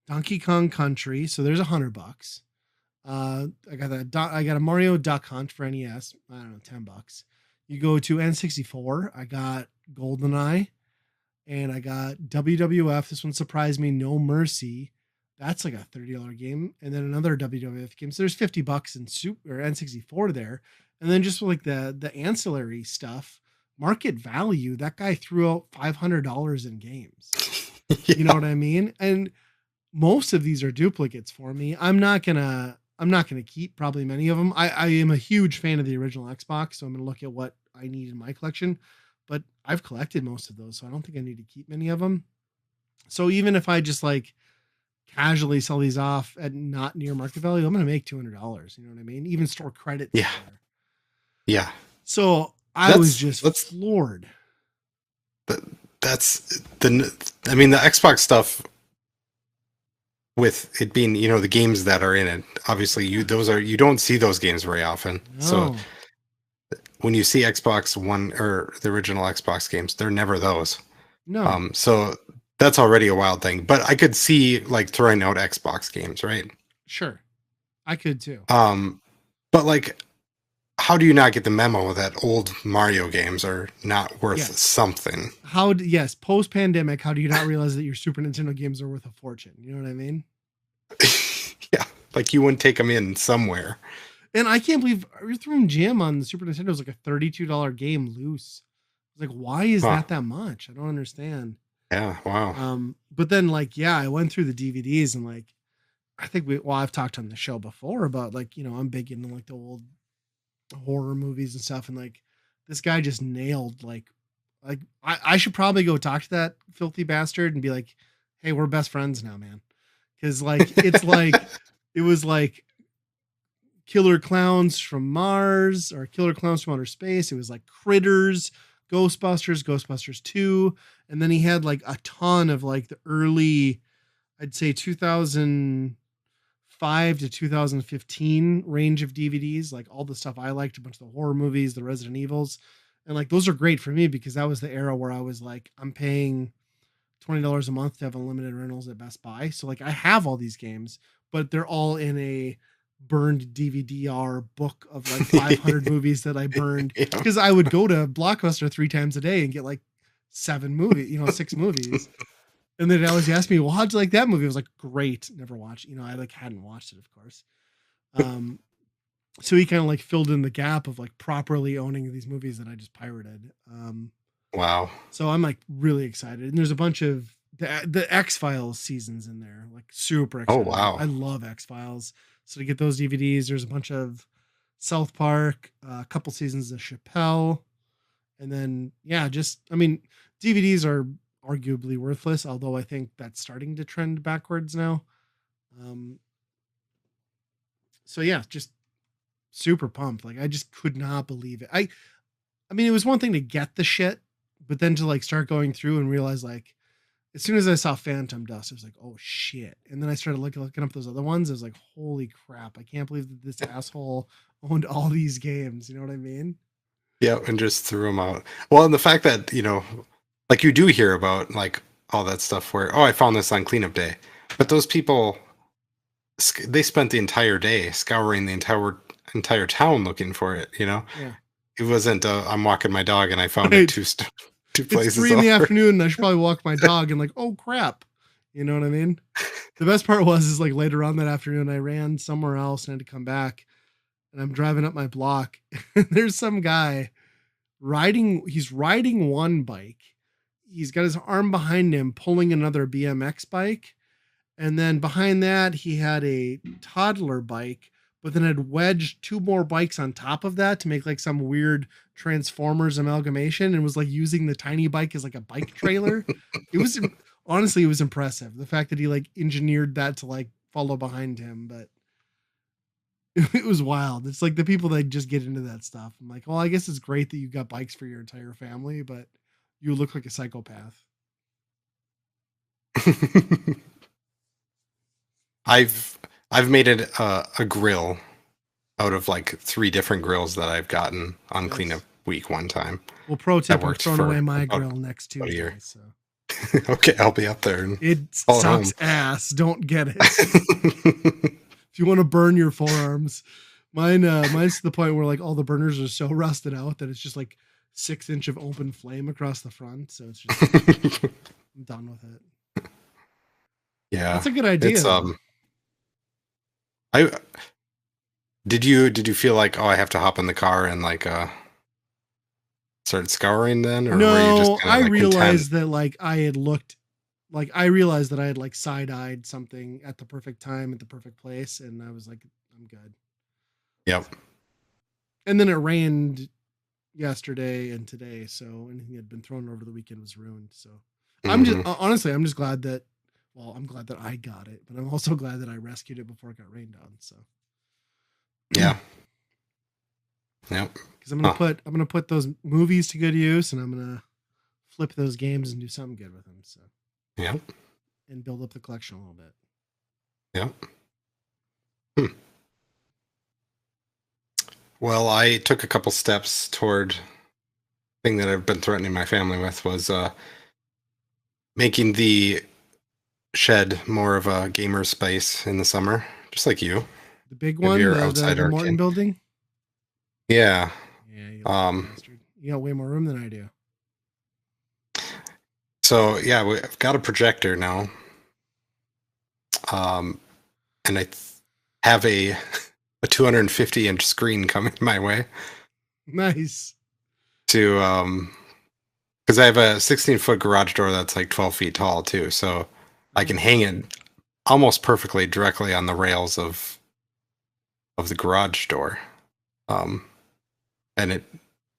Donkey Kong Country. So there's $100. I got I got a Mario Duck Hunt for NES. I don't know, $10. You go to N64. I got GoldenEye, and I got WWF. This one surprised me. No Mercy. That's like a $30 game, and then another WWF game. So there's $50 in Super or N64 there, and then just like the ancillary stuff, market value. That guy threw out $500 in games. You know Yeah. what I mean? And most of these are duplicates for me. I'm not gonna keep probably many of them. I am a huge fan of the original Xbox, so I'm gonna look at what I need in my collection. But I've collected most of those, so I don't think I need to keep many of them. So even if I just like casually sell these off at not near market value, I'm gonna make $200. You know what I mean? Even store credits Yeah. there. Yeah. So I was That's just that's floored. that's the I mean the Xbox stuff with it being, the games that are in it. Obviously, you don't see those games very often. So No, when you see Xbox One or the original Xbox games, they're never those. no, So that's already a wild thing. But I could see like throwing out Xbox games, right? sure, I could too. Um, but like, how do you not get the memo that old Mario games are not worth Yes. something? Yes, post pandemic, how do you not realize that your Super Nintendo games are worth a fortune? You know what I mean? Yeah, like you wouldn't take them in somewhere. And I can't believe Earthworm Jim on the Super Nintendo is like a $32 game loose. Like, why is Huh. that much? I don't understand. Yeah. Wow. But then like, yeah, I went through the DVDs and like, I think I've talked on the show before about like, I'm big into like the old horror movies and stuff. And like, this guy just nailed like I should probably go talk to that filthy bastard and be like, hey, we're best friends now, man. Cause like, it was like Killer Clowns from Mars or Killer Clowns from Outer Space. It was like Critters, Ghostbusters, Ghostbusters 2. And then he had like a ton of like the early, I'd say 2005 to 2015 range of DVDs, like all the stuff I liked, a bunch of the horror movies, the Resident Evils. And like those are great for me because that was the era where I was like, I'm paying $20 a month to have unlimited rentals at Best Buy. So like I have all these games, but they're all in a burned DVD-R book of like 500 movies that I burned Yeah. because I would go to Blockbuster 3 times a day and get like 7 movies, 6 movies. And then they always ask me, well, how'd you like that movie? I was like, great. Never watched. I like hadn't watched it, of course. Um, so he kind of like filled in the gap of like properly owning these movies that I just pirated. Wow. So I'm like really excited. And there's a bunch of the X-Files seasons in there, like super Oh excited. I wow. love X-Files. So to get those DVDs, there's a bunch of South Park, a couple seasons of Chappelle, and then yeah, just I mean, DVDs are arguably worthless, although I think that's starting to trend backwards now. Um, so yeah, just super pumped. Like I just could not believe it. I mean, it was one thing to get the shit, but then to like start going through and realize like as soon as I saw Phantom Dust, I was like, oh shit. And then I started looking up those other ones. I was like, holy crap, I can't believe that this asshole owned all these games. You know what I mean? Yeah, and just threw them out. Well, and the fact that, like you do hear about like all that stuff where, oh, I found this on cleanup day. But those people, they spent the entire day scouring the entire town looking for it. Yeah. It wasn't I'm walking my dog and I found it Right. two It's places 3 in the over. afternoon and I should probably walk my dog and like, oh crap. You know what I mean? The best part was is like later on that afternoon, I ran somewhere else and had to come back and I'm driving up my block. And there's some guy he's riding one bike. He's got his arm behind him pulling another BMX bike. And then behind that, he had a toddler bike, but then had wedged 2 more bikes on top of that to make like some weird Transformers amalgamation and was like using the tiny bike as like a bike trailer. It was honestly, it was impressive. The fact that he like engineered that to like follow behind him, but it was wild. It's like the people that just get into that stuff. I'm like, well, I guess it's great that you got bikes for your entire family, but you look like a psychopath. I've I've made it a grill out of like 3 different grills that I've gotten on cleanup Nice. week one time. Well, pro That tip, I'm worked throwing for away my about grill next a Tuesday, year. so Okay, I'll be up there and it haul it sucks home. ass. Don't get it. If you want to burn your forearms, mine's to the point where like all the burners are so rusted out that it's just like 6-inch of open flame across the front. So it's just I'm done with it. Yeah, That's a good idea it's though. I did you feel like, oh, I have to hop in the car and like start scouring then, or were you just No, kind I of like content? realized that like I had looked like I realized that I had like side-eyed something at the perfect time at the perfect place, and I was like, I'm good. Yep. And then it rained yesterday and today, so anything that had been thrown over the weekend was ruined. So I'm just Hmm. honestly, I'm just glad that well, I'm glad that I got it, but I'm also glad that I rescued it before it got rained on. So Yeah. Yep. because Huh. I'm gonna put those movies to good use, and I'm gonna flip those games and do something good with them. So Yep. and build up the collection a little bit. Yep. Hmm. Well, I took a couple steps toward thing that I've been threatening my family with was making the shed more of a gamer space in the summer, just like you. The big Have one, your outside the Morton arcade. building. Yeah. Yeah, you lucky Um, bastard. You got way more room than I do. so yeah, I've got a projector now. Um, and have a 250-inch screen coming my way Nice. to because I have a 16-foot garage door that's like 12 feet tall too, so I can hang it almost perfectly directly on the rails of the garage door, um, and it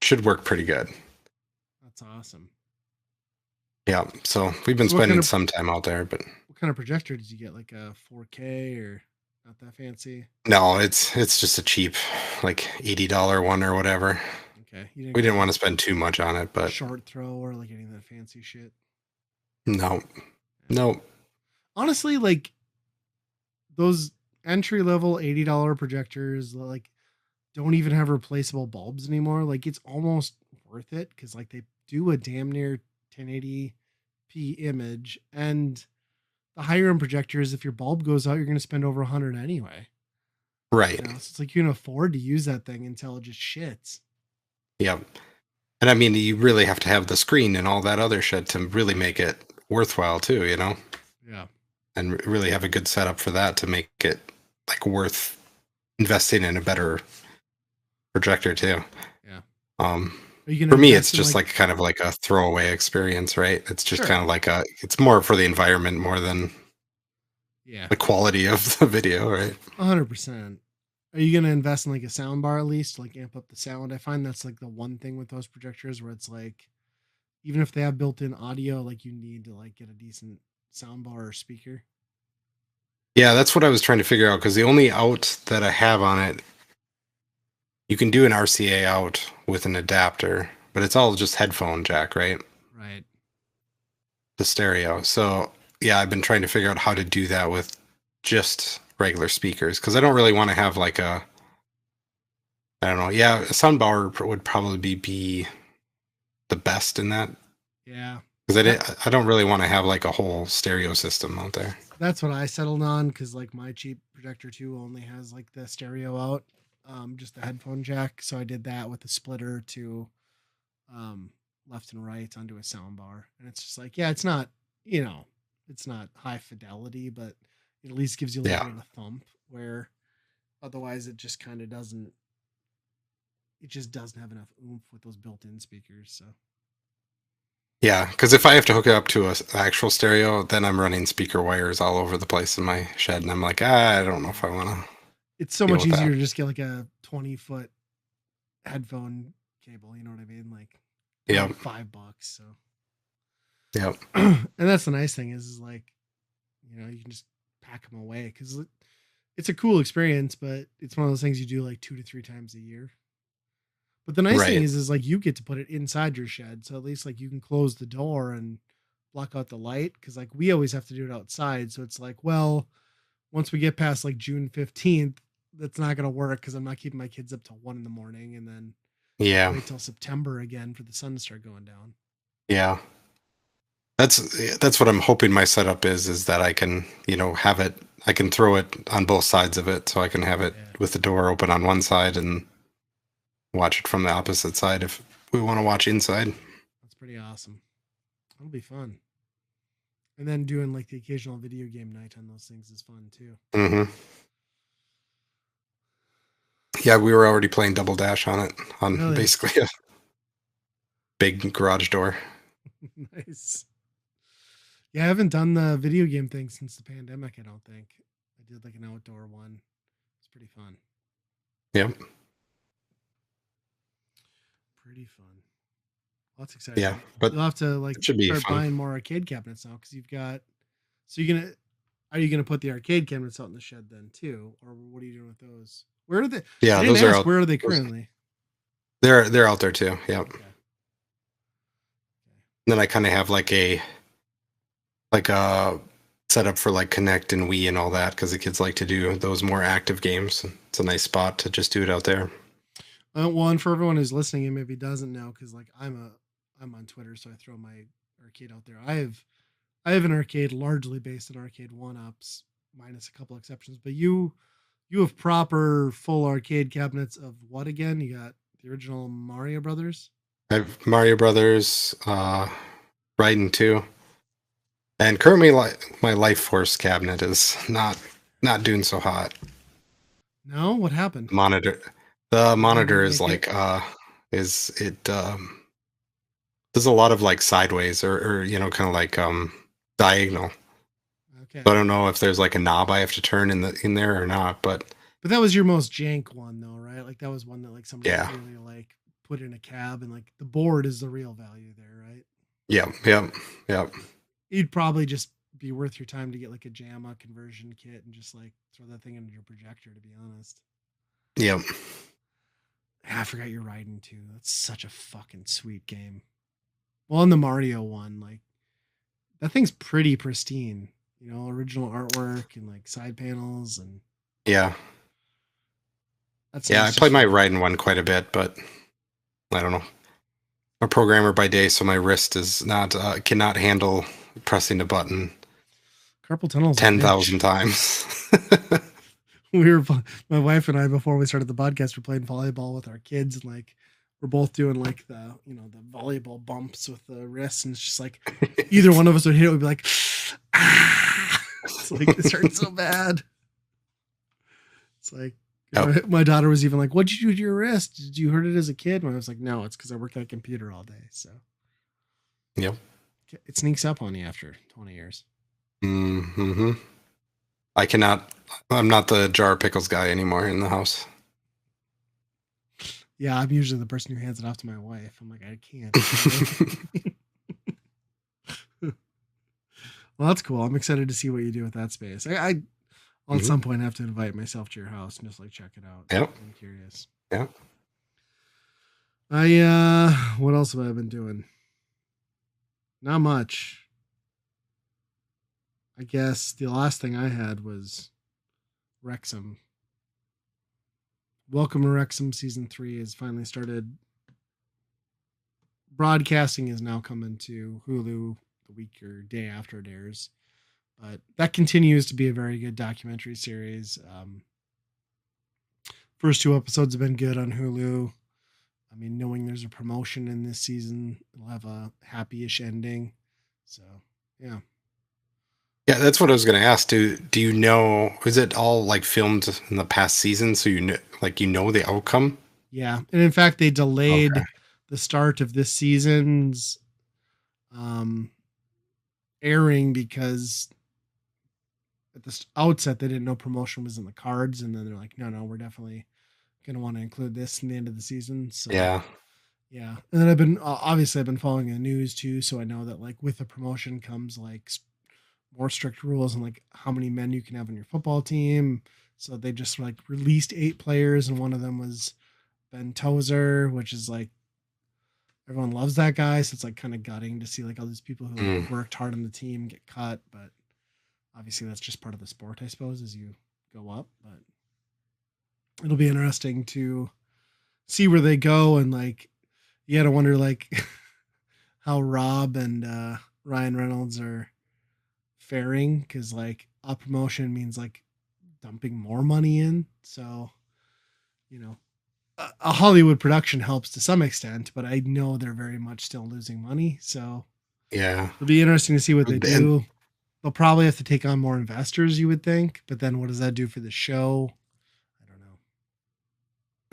should work pretty good. That's awesome. Yeah, so we've been So what kind spending of some time out there, but projector did you get? Like a 4K or not that fancy? no, it's just a cheap like $80 one or whatever. Okay, you didn't We get didn't like want to spend too much on it, a but short throw or like any of that fancy shit. no, Yeah. no. Honestly, like those entry level $80 projectors, like don't even have replaceable bulbs anymore. Like it's almost worth it because like they do a damn near 1080p image, and the higher end projectors, if your bulb goes out, you're going to spend over 100 anyway. Right. You know, so it's like you can afford to use that thing until it just shits. Yep. And I mean, you really have to have the screen and all that other shit to really make it worthwhile too, you know? Yeah. And really have a good setup for that to make it like worth investing in a better projector too. Yeah. Um, Are you going to for me, it's invest in just like, like kind of like a throwaway experience, right? It's just sure. kind of like it's more for the environment more than Yeah. the quality of the video, right? 100%. Are you going to invest in like a sound bar at least, to like amp up the sound? I find that's like the one thing with those projectors where it's like, even if they have built in audio, like you need to like get a decent sound bar or speaker. Yeah, that's what I was trying to figure out because the only out that I have on it, you can do an RCA out with an adapter, but it's all just headphone jack, right? Right. The stereo. So yeah, I've been trying to figure out how to do that with just regular speakers because I don't really want to have like I don't know. Yeah, a soundbar would probably be the best in that Yeah. because That I don't really want to have like a whole stereo system out there. that's what I settled on because like my cheap projector too only has like the stereo out, just the headphone jack. So I did that with a splitter to um left and right onto a sound bar. And it's just like, yeah, it's not, you know, it's not high fidelity, but it at least gives you a little Yeah. bit of a thump where otherwise it just kind of doesn't it just doesn't have enough oomph with those built-in speakers. So Yeah, because if I have to hook it up to a actual stereo, then I'm running speaker wires all over the place in my shed, and I'm like, I don't know if I yeah. want to It's so deal much with that. easier to just get like a 20-foot headphone cable, you know what I mean? Like they're Yep. like $5. So Yep. and that's the nice thing is like, you know, you can just pack them away because it's a cool experience, but it's one of those things you do like 2 to 3 times a year. But the nice thing Right. is like you get to put it inside your shed, so at least like you can close the door and block out the light because like we always have to do it outside. So it's like, well, once we get past like June 15th, that's not gonna work because I'm not keeping my kids up till 1 in the morning, and then Yeah. Wait till September again for the sun to start going down. Yeah. That's what I'm hoping my setup is that I can, have it, I can throw it on both sides of it, so I can have it Yeah, with the door open on one side and watch it from the opposite side if we want to watch inside. that's pretty awesome. That'll be fun. And then doing like the occasional video game night on those things is fun too. Hmm. Yeah, we were already playing Double Dash on it, on Really basically a big garage door. nice. Yeah, I haven't done the video game thing since the pandemic. I don't think I did like an outdoor one. It's pretty fun. Yep. Pretty fun. Well, that's Yeah, exciting. but You'll have to like it should be start fun. buying more arcade cabinets now because you've got. So you're gonna are you gonna put the arcade cabinets out in the shed then too, or what are you doing with those? Where are they? I Yeah, didn't those are ask. out. Where are they those- currently? They're out there too. Yep. Okay. Then I kind of have like a setup for like Connect and Wii and all that because the kids like to do those more active games. It's a nice spot to just do it out there. Well, and for everyone who's listening and maybe doesn't know, because like I'm on Twitter, so I throw my arcade out there. I have an arcade largely based on arcade one ups, minus a couple exceptions. But you have proper full arcade cabinets of what again? You got the original Mario Brothers. I have Mario Brothers, Raiden 2, and currently my Life Force cabinet is not doing so hot. No, what happened? Monitor, the monitor is Make it? like is it does a lot of like sideways or kind of like diagonal. Okay, So I don't know if there's like a knob I have to turn in there or not, but but that was your most jank one though, right? Like that was one that like somebody yeah, clearly like put in a cab, and like the board is the real value there, right? yep. You'd probably just be worth your time to get like a JAMA conversion kit and just like throw that thing into your projector, to be honest. Yep. I forgot you're riding too. That's such a fucking sweet game. Well, in the Mario one, like that thing's pretty pristine. Original artwork and like side panels, and Yeah. that's Yeah, I nice. play Just my Raiden one quite a bit, but I don't know. I'm a programmer by day, so my wrist is not cannot handle pressing a button carpal tunnel's a 10,000 bitch. times. My wife and I, before we started the podcast, were playing volleyball with our kids, and like we're both doing like the volleyball bumps with the wrists, and it's just like either one of us would hit it, would be like, ah, it's like it hurts so bad. It's like my daughter was even like, "What'd you do to your wrist? Did you hurt it as a kid?" And I was like, "No, it's because I work at a computer all day." So Yep. it sneaks up on you after 20 years. Mm-hmm. I'm not the jar of pickles guy anymore in the house. Yeah, I'm usually the person who hands it off to my wife. I'm like, I can't. Well, that's cool. I'm excited to see what you do with that space. I'll at some point have to invite myself to your house and just like check it out. Yep. I'm curious. Yeah. What else have I been doing? Not much. I guess the last thing I had was Wrexham. Welcome to Wrexham season 3 has finally started. Broadcasting is now coming to Hulu the week or day after it airs, but that continues to be a very good documentary series. First 2 episodes have been good on Hulu. I mean, knowing there's a promotion in this season, it'll have a happy-ish ending. So, yeah. Yeah, that's what I was going to ask. Do you know, is it all like filmed in the past season so you know the outcome? Yeah. And in fact, they delayed Okay. the start of this season's airing because at the outset they didn't know promotion was in the cards, and then they're like, no, we're definitely going to want to include this in the end of the season. So Yeah. yeah. And then I've been following the news too, so I know that like with the promotion comes like more strict rules on like how many men you can have on your football team. So they just like released 8 players, and one of them was Ben Tozer, which is like everyone loves that guy. So it's like kind of gutting to see like all these people who like, worked hard on the team get cut. But obviously that's just part of the sport, I suppose, as you go up. But it'll be interesting to see where they go, and like you got to wonder like how Rob and Ryan Reynolds are faring, because like up promotion means like dumping more money in. So you know, a Hollywood production helps to some extent, but I know they're very much still losing money. So Yeah. it'll be interesting to see what they And do. They'll probably have to take on more investors, you would think, but then what does that do for the show? I don't know.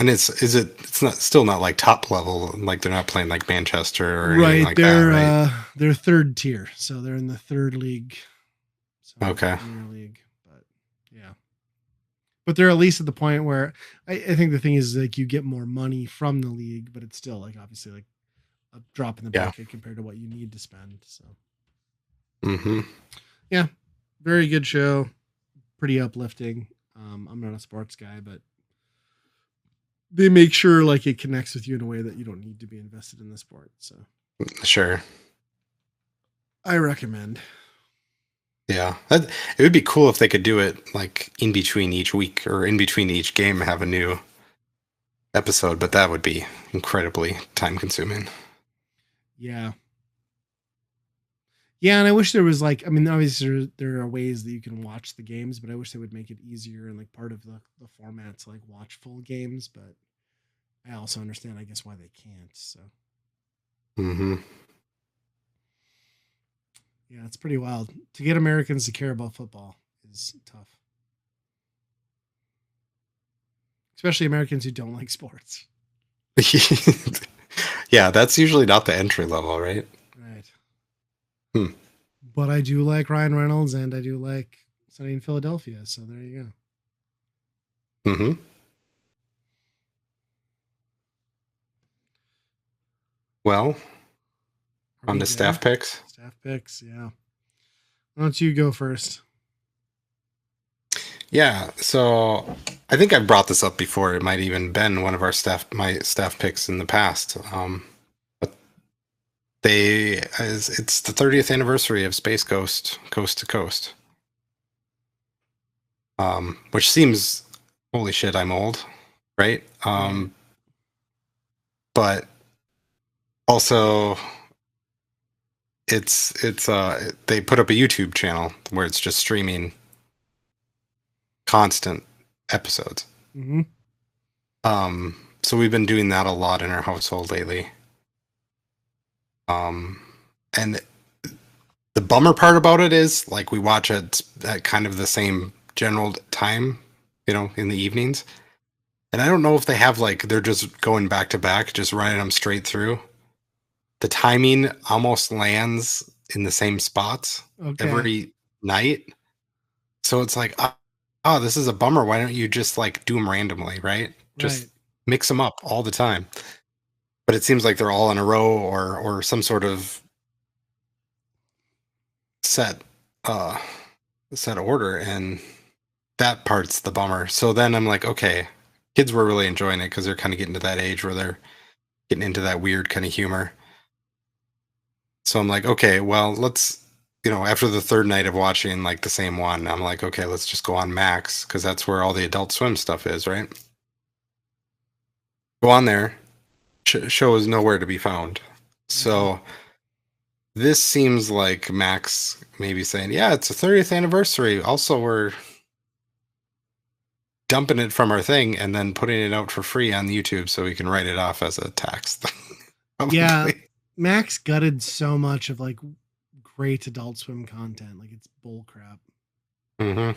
it's not still not like top level, like they're not playing like Manchester or anything Right, like that, right? they're third tier, so they're in the third league, so in the Okay. Premier League. But yeah, but they're at least at the point where I think the thing is like you get more money from the league, but it's still like obviously like a drop in the Yeah. bucket compared to what you need to spend. So Hmm. yeah, very good show, pretty uplifting. I'm not a sports guy, but they make sure like it connects with you in a way that you don't need to be invested in the sport. So Sure. I recommend. Yeah. It would be cool if they could do it like in between each week or in between each game, have a new episode, but that would be incredibly time consuming. Yeah. Yeah, and I wish there was like, I mean, obviously there are ways that you can watch the games, but I wish they would make it easier and like part of the format to like watch full games. But I also understand, I guess, why they can't. So Hmm. yeah, it's pretty wild to get Americans to care about football is tough, especially Americans who don't like sports. Yeah, that's usually not the entry level, right? Right. Hmm. But I do like Ryan Reynolds and I do like Sunny in Philadelphia. So there you go. Hmm. Well, Are on we to staff there? picks. Staff picks. Yeah. Why don't you go first? Yeah, so I think I've brought this up before. It might even been one of my staff picks in the past. But it's the 30th anniversary of Space Ghost Coast to Coast. Which seems, holy shit, I'm old, right? Right. But also they put up a YouTube channel where it's just streaming constant episodes. Mm-hmm. So we've been doing that a lot in our household lately. Um, and the bummer part about it is like we watch it at kind of the same general time, in the evenings. And I don't know if they have like they're just going back to back, just running them straight through. The timing almost lands in the same spots Okay. every night. So it's like, oh, this is a bummer. Why don't you just like do them randomly, right? Right. Just mix them up all the time. But it seems like they're all in a row or some sort of set uh set order, and that part's the bummer. So then I'm like, okay, kids were really enjoying it because they're kind of getting to that age where they're getting into that weird kind of humor. So I'm like, okay, well, let's, after the third night of watching like the same one, I'm like, okay, let's just go on Max because that's where all the Adult Swim stuff is, right? Go on there. Show is nowhere to be found. Mm-hmm. So this seems like Max maybe saying, yeah, it's a 30th anniversary. Also, we're dumping it from our thing and then putting it out for free on YouTube so we can write it off as a tax. Yeah. Probably. Max gutted so much of like great Adult Swim content. Like it's bull crap. Hmm.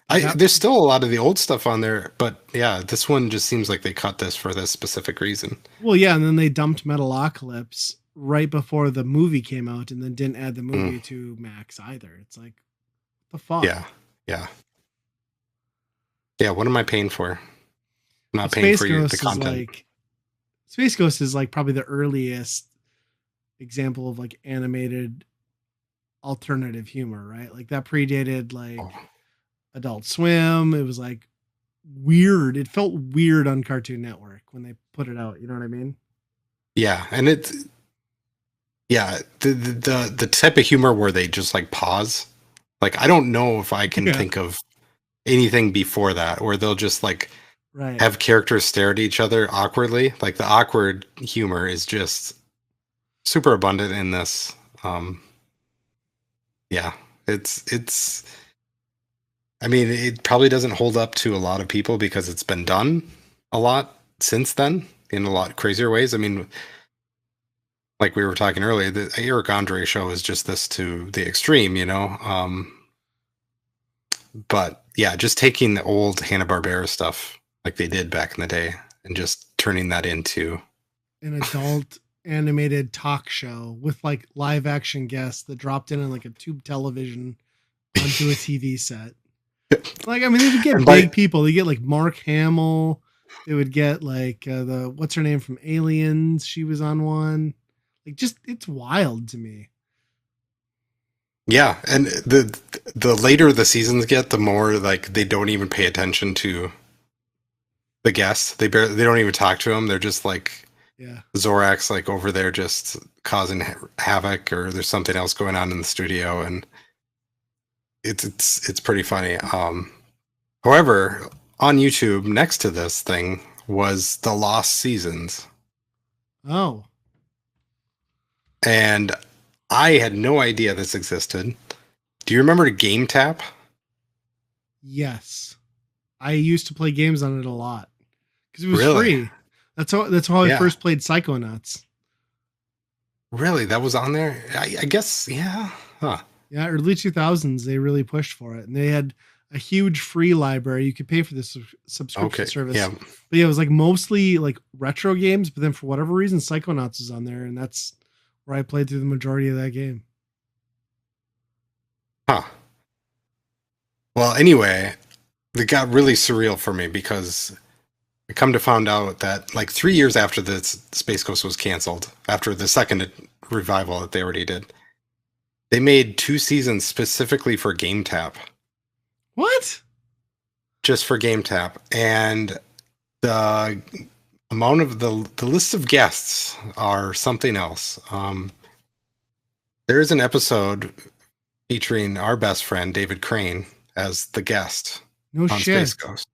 Like that. There's still a lot of the old stuff on there, but yeah, this one just seems like they cut this for this specific reason. Well, yeah, and then they dumped Metalocalypse right before the movie came out, and then didn't add the Mm, movie to Max either. It's like the fuck. yeah, yeah, yeah. What am I paying for? I'm But not paying for the content. Space Ghost is like probably the earliest example of like animated alternative humor, right? Like that predated Oh, like Adult Swim. It was like weird. It felt weird on Cartoon Network when they put it out. You know what I mean? yeah, and yeah, the type of humor where they just like pause. Like I don't know if I can Yeah. think of anything before that, or they'll just like Right. have characters stare at each other awkwardly. Like the awkward humor is just super abundant in this. Um, yeah, it's. I mean, it probably doesn't hold up to a lot of people because it's been done a lot since then in a lot crazier ways. I mean, like we were talking earlier, the Eric Andre show is just this to the extreme, you know. But yeah, just taking the old Hanna-Barbera stuff like they did back in the day and just turning that into An adult animated talk show with like live action guests that dropped in on like a tube television onto a TV set. Like, I mean, they would get and by big people. They get like Mark Hamill. They would get like the what's her name from Aliens. She was on one. Like, just it's wild to me. yeah, and the later the seasons get, the more like they don't even pay attention to the guests. They don't even talk to them. They're just like Yeah. Zorak's like over there just causing havoc, or there's something else going on in the studio, and it's pretty funny. However, on YouTube next to this thing was the Lost Seasons, Oh, and I had no idea this existed. Do you remember Game Tap? yes. I used to play games on it a lot because it was Really? free. That's how I Yeah. first played Psychonauts. Really? That was on there? I guess, yeah. Huh. Yeah, early 2000s they really pushed for it, and they had a huge free library. You could pay for this subscription Okay. service, Yeah. but yeah, it was like mostly like retro games. But then for whatever reason, Psychonauts is on there, and that's where I played through the majority of that game. Huh. Well, anyway, it got really surreal for me because I come to find out that like 3 years after the Space Ghost was canceled, after the second revival that they already did, they made 2 seasons specifically for Game Tap, What? just for Game Tap, and the amount of the list of guests are something else. There is an episode featuring our best friend David Crane as the guest No on Space shit. Ghost.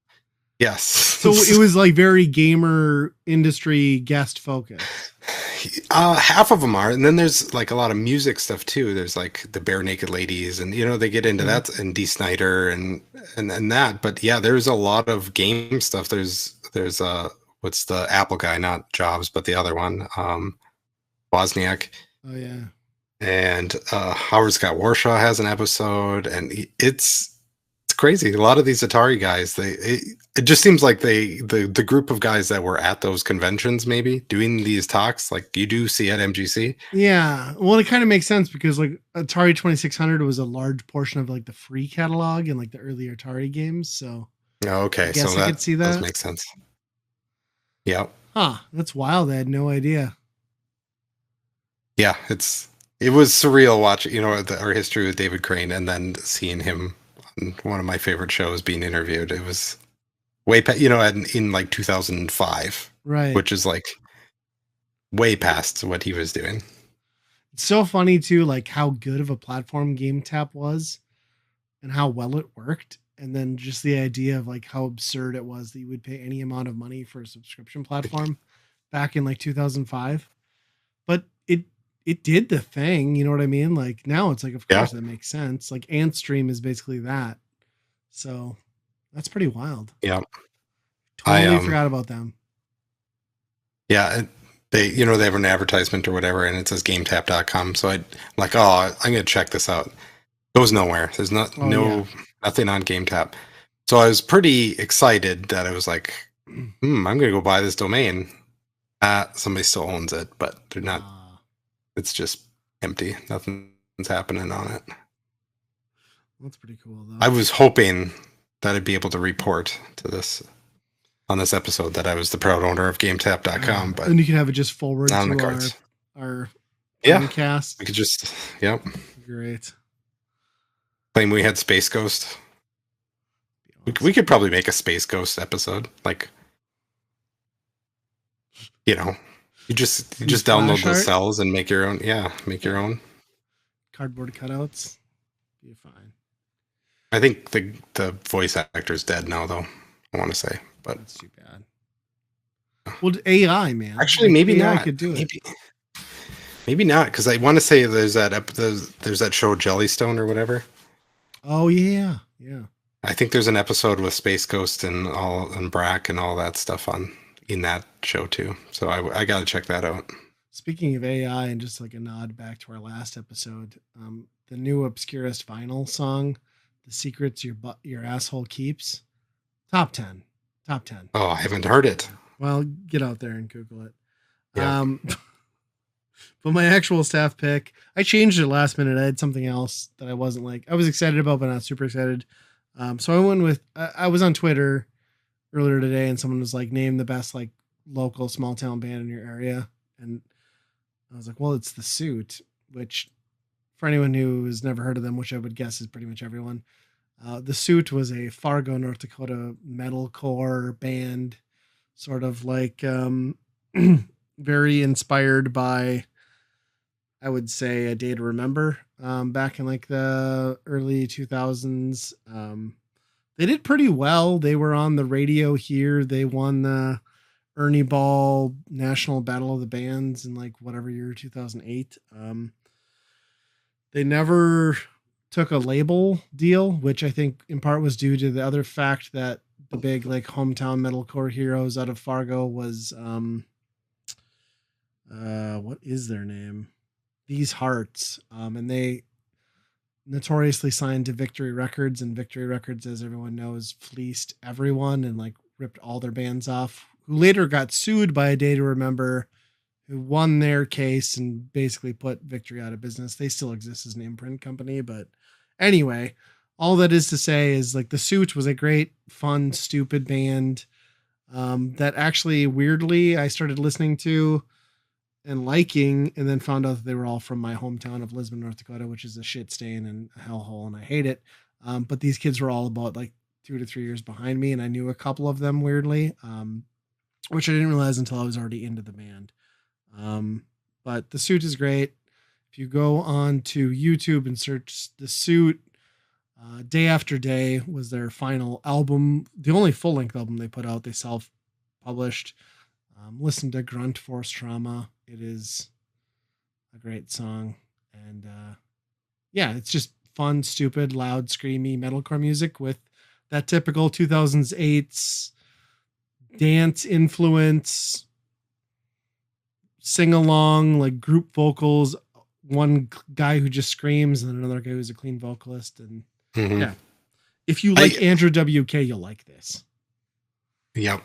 Yes. So it was like very gamer industry guest focused. Half of them are, and then there's like a lot of music stuff too. There's like the Bare Naked Ladies, and you know they get into Okay. that, and D. Snyder, and that. But yeah, there's a lot of game stuff. There's what's the Apple guy, not Jobs, but the other one, Wozniak, Oh yeah. and Howard Scott Warshaw has an episode, and it's crazy. A lot of these Atari guys, it just seems like the group of guys that were at those conventions, maybe doing these talks, like you do see at MGC. Yeah. Well, it kind of makes sense because like Atari 2600 was a large portion of like the free catalog and like the early Atari games. So Oh, I okay, so guess I that could see does that. make sense. Yeah, Huh. That's wild. I had no idea. yeah, it was surreal watching, you know, our history with David Crane, and then seeing him on one of my favorite shows being interviewed. It was way past, you know, in like 2005, Right. which is like way past what he was doing. It's so funny too, like how good of a platform Game Tap was and how well it worked. And then just the idea of like how absurd it was that you would pay any amount of money for a subscription platform back in like 2005. But it did the thing, you know what I mean? Like now it's like, of Yeah, course that makes sense. Like Antstream is basically that. So that's pretty wild. yeah. I Totally forgot about them. Yeah, they, you know, they have an advertisement or whatever, and it says GameTap.com. So I'm like, oh, I'm gonna check this out. Goes nowhere. There's not Oh yeah. nothing on GameTap. So I was pretty excited that I was like, I'm gonna go buy this domain. Somebody still owns it, but they're not. Ah, It's just empty. Nothing's happening on it. that's pretty cool I though. was hoping that I'd be able to report to this on this episode that I was the proud owner of GameTap.com, but And you can have it just forward not on the to cards. our Yeah, podcast. we could just, yep, Great. claim we had Space Ghost. Be We awesome. could probably make a Space Ghost episode. Like, you know, you just Use download flash those art, cells and make your own. Yeah, make your own. cardboard cutouts. Be fine. I think the voice actor's dead now, though. I want to say, But That's too bad. Well, AI, man. actually, Like maybe AI not. could do it. Maybe not, because I want to say there's there's that show Jellystone or whatever. Oh yeah, yeah. I think there's an episode with Space Ghost and Brack and all that stuff on in that show too. So I got to check that out. Speaking of AI, and just like a nod back to our last episode, the new Obscurest Vinyl song, "The Secrets Your Asshole Keeps," top 10, top 10. Oh, I haven't heard it. Well, get out there and Google it. Yeah. But my actual staff pick, I changed it last minute. I had something else that I wasn't like, I was excited about, but not super excited. So I went with, I was on Twitter earlier today and someone was like, name the best like local small town band in your area. And I was like, well, it's The Suit, which for anyone who has never heard of them, which I would guess is pretty much everyone, The Suit was a Fargo, North Dakota metalcore band, sort of like very inspired by, I would say, A Day to Remember, back in like the early 2000s. They did pretty well. They were on the radio here. They won the Ernie Ball National Battle of the Bands in like whatever year, 2008. They never took a label deal, which I think in part was due to the other fact that the big like hometown metalcore heroes out of Fargo was what is their name? These Hearts. And they notoriously signed to Victory Records, and Victory Records, as everyone knows, fleeced everyone and like ripped all their bands off, who later got sued by A Day to Remember, who won their case and basically put Victory out of business. They still exist as an imprint company, but anyway, all that is to say is like The Suit was a great, fun, stupid band that actually weirdly I started listening to and liking, and then found out that they were all from my hometown of Lisbon, North Dakota, which is a shit stain and a hellhole, and I hate it. But these kids were all about like 2 to 3 years behind me, and I knew a couple of them weirdly, which I didn't realize until I was already into the band. But The Suit is great. If you go on to YouTube and search The Suit, Day After Day was their final album, the only full length album they put out. They self published. Listen to Grunt Force Trauma. It is a great song. And yeah, it's just fun, stupid, loud, screamy metalcore music with that typical 2008's dance influence, sing along, like group vocals, one guy who just screams and another guy who's a clean vocalist. And yeah, if you like Andrew WK, you'll like this. Yep.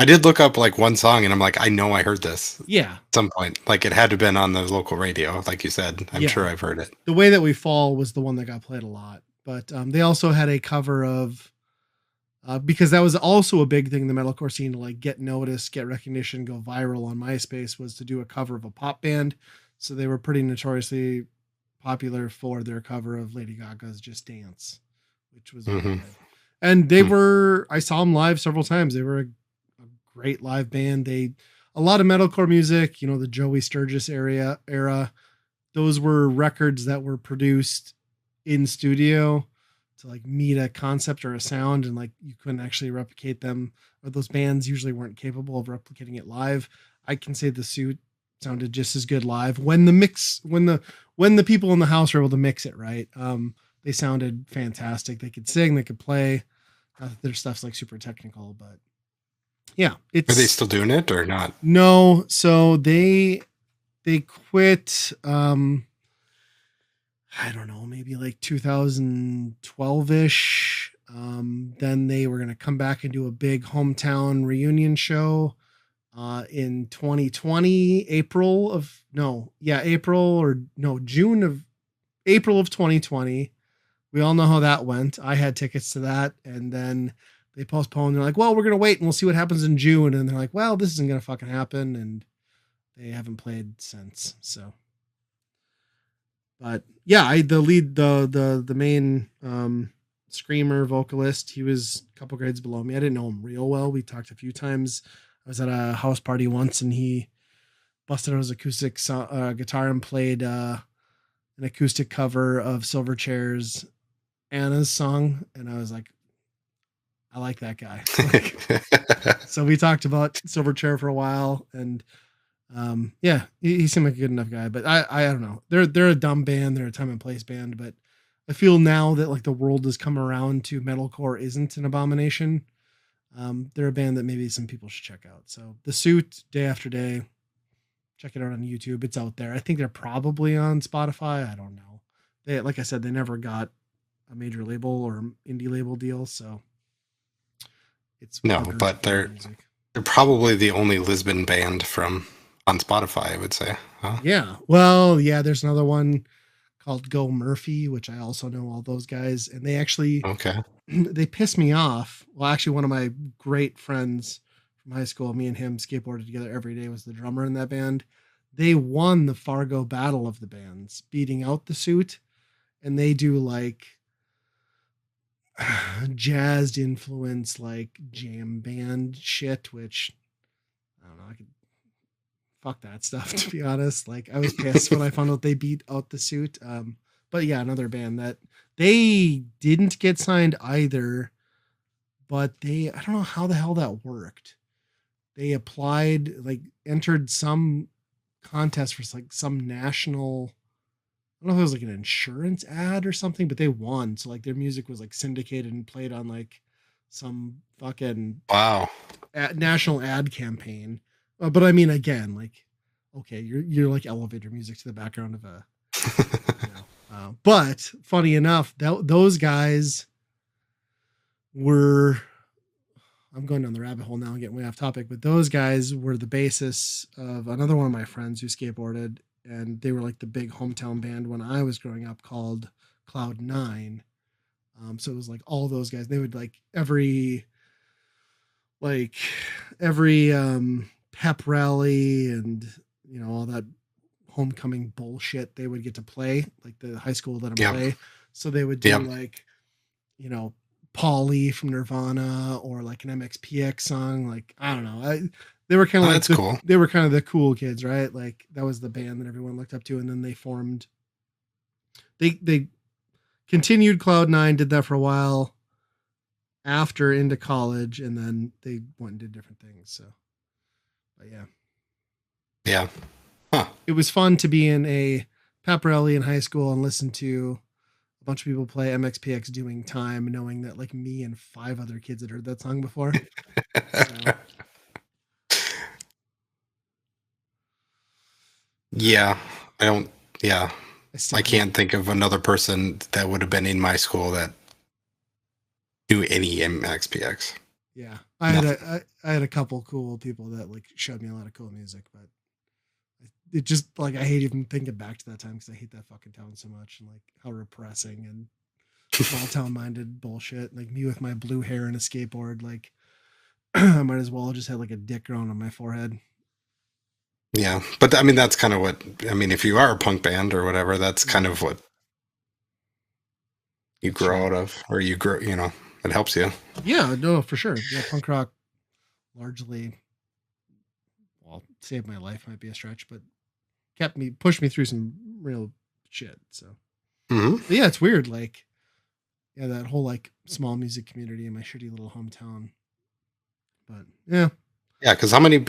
I did look up like one song and I'm like, I know I heard this. Yeah. At some point. Like it had to have been on the local radio, like you said. I'm sure I've heard it. The Way That We Fall was the one that got played a lot. But they also had a cover of, because that was also a big thing in the metalcore scene to like get noticed, get recognition, go viral on MySpace, was to do a cover of a pop band. So they were pretty notoriously popular for their cover of Lady Gaga's Just Dance, which was really good. And they were, I saw them live several times. They were a great live band. They, a lot of metalcore music, you know, the Joey Sturgis era, those were records that were produced in studio to like meet a concept or a sound, and like you couldn't actually replicate them, or those bands usually weren't capable of replicating it live. I can say The Suit sounded just as good live when the mix, when the people in the house were able to mix it right. They sounded fantastic. They could sing, they could play. Their stuff's like super technical, but yeah, it's. Are they still doing it or not? No, so they quit. I don't know, maybe like 2012-ish. Then they were going to come back and do a big hometown reunion show in 2020, April of 2020. We all know how that went. I had tickets to that, and then they postponed. They're like, well, we're going to wait and we'll see what happens in June. And they're like, well, this isn't going to fucking happen. And they haven't played since. So, but yeah, the main screamer vocalist, he was a couple grades below me. I didn't know him real well. We talked a few times. I was at a house party once and he busted out his acoustic guitar and played an acoustic cover of Silverchair's Anna's song. And I was like, I like that guy. So we talked about Silverchair for a while, and yeah, he seemed like a good enough guy. But I don't know. They're a dumb band. They're a time and place band. But I feel now that like the world has come around to metalcore isn't an abomination. They're a band that maybe some people should check out. So The Suit, Day After Day, check it out on YouTube. It's out there. I think they're probably on Spotify. I don't know. They, like I said, they never got a major label or indie label deal, so it's No, harder to but find their they're music. they're probably the only Lisbon band from on Spotify, I would say. Huh? Yeah. Well, yeah, there's another one called Go Murphy, which I also know all those guys, and they actually Okay. they piss me off. Well, actually, one of my great friends from high school, me and him skateboarded together every day, was the drummer in that band. They won the Fargo Battle of the Bands, beating out The Suit, and they do like jazzed influence, like jam band shit, which I don't know. I could fuck that stuff to be honest. Like I was pissed when I found out they beat out The Suit. But yeah, another band that they didn't get signed either, but they I don't know how the hell that worked. They applied, like entered some contest for like some national, I don't know if it was like an insurance ad or something, but they won. So like their music was like syndicated and played on like some fucking Wow. national ad campaign. But I mean, again, like, okay, you're like elevator music to the background of a, you know. But funny enough, those guys were. I'm going down the rabbit hole now and getting way off topic, but those guys were the basis of another one of my friends who skateboarded, and they were like the big hometown band when I was growing up called Cloud Nine. So it was like all those guys. They would like every pep rally and all that homecoming bullshit they would get to play, like the high school let them Yeah. play. So they would do Yeah. like Polly from Nirvana or like an MXPX song. Like I don't know, they were kind of Oh, like that's cool. they were kind of the cool kids, right? Like that was the band that everyone looked up to, and then they formed. They continued Cloud Nine, did that for a while after into college, and then they went and did different things. So, but yeah, Yeah. Huh. it was fun to be in a pep rally in high school and listen to a bunch of people play MXPX doing time, knowing that like me and 5 other kids had heard that song before. So, Yeah. I don't. Yeah. still I hate can't think of another person that would have been in my school that knew any MXPX. Yeah, I had a couple cool people that like showed me a lot of cool music, but it just like I hate even thinking back to that time because I hate that fucking town so much and like how repressing and small town minded bullshit. Like me with my blue hair and a skateboard, like I might as well have just had like a dick growing on my forehead. Yeah. But I mean, that's kind of what, I mean, if you are a punk band or whatever, that's kind of what you grow out of, or you grow, it helps you. Yeah, no, for sure. Yeah, punk rock largely, well, saved my life might be a stretch, but pushed me through some real shit. So, Mm-hmm. yeah, it's weird. Like, yeah, that whole like small music community in my shitty little hometown. But yeah. Yeah. Because how many,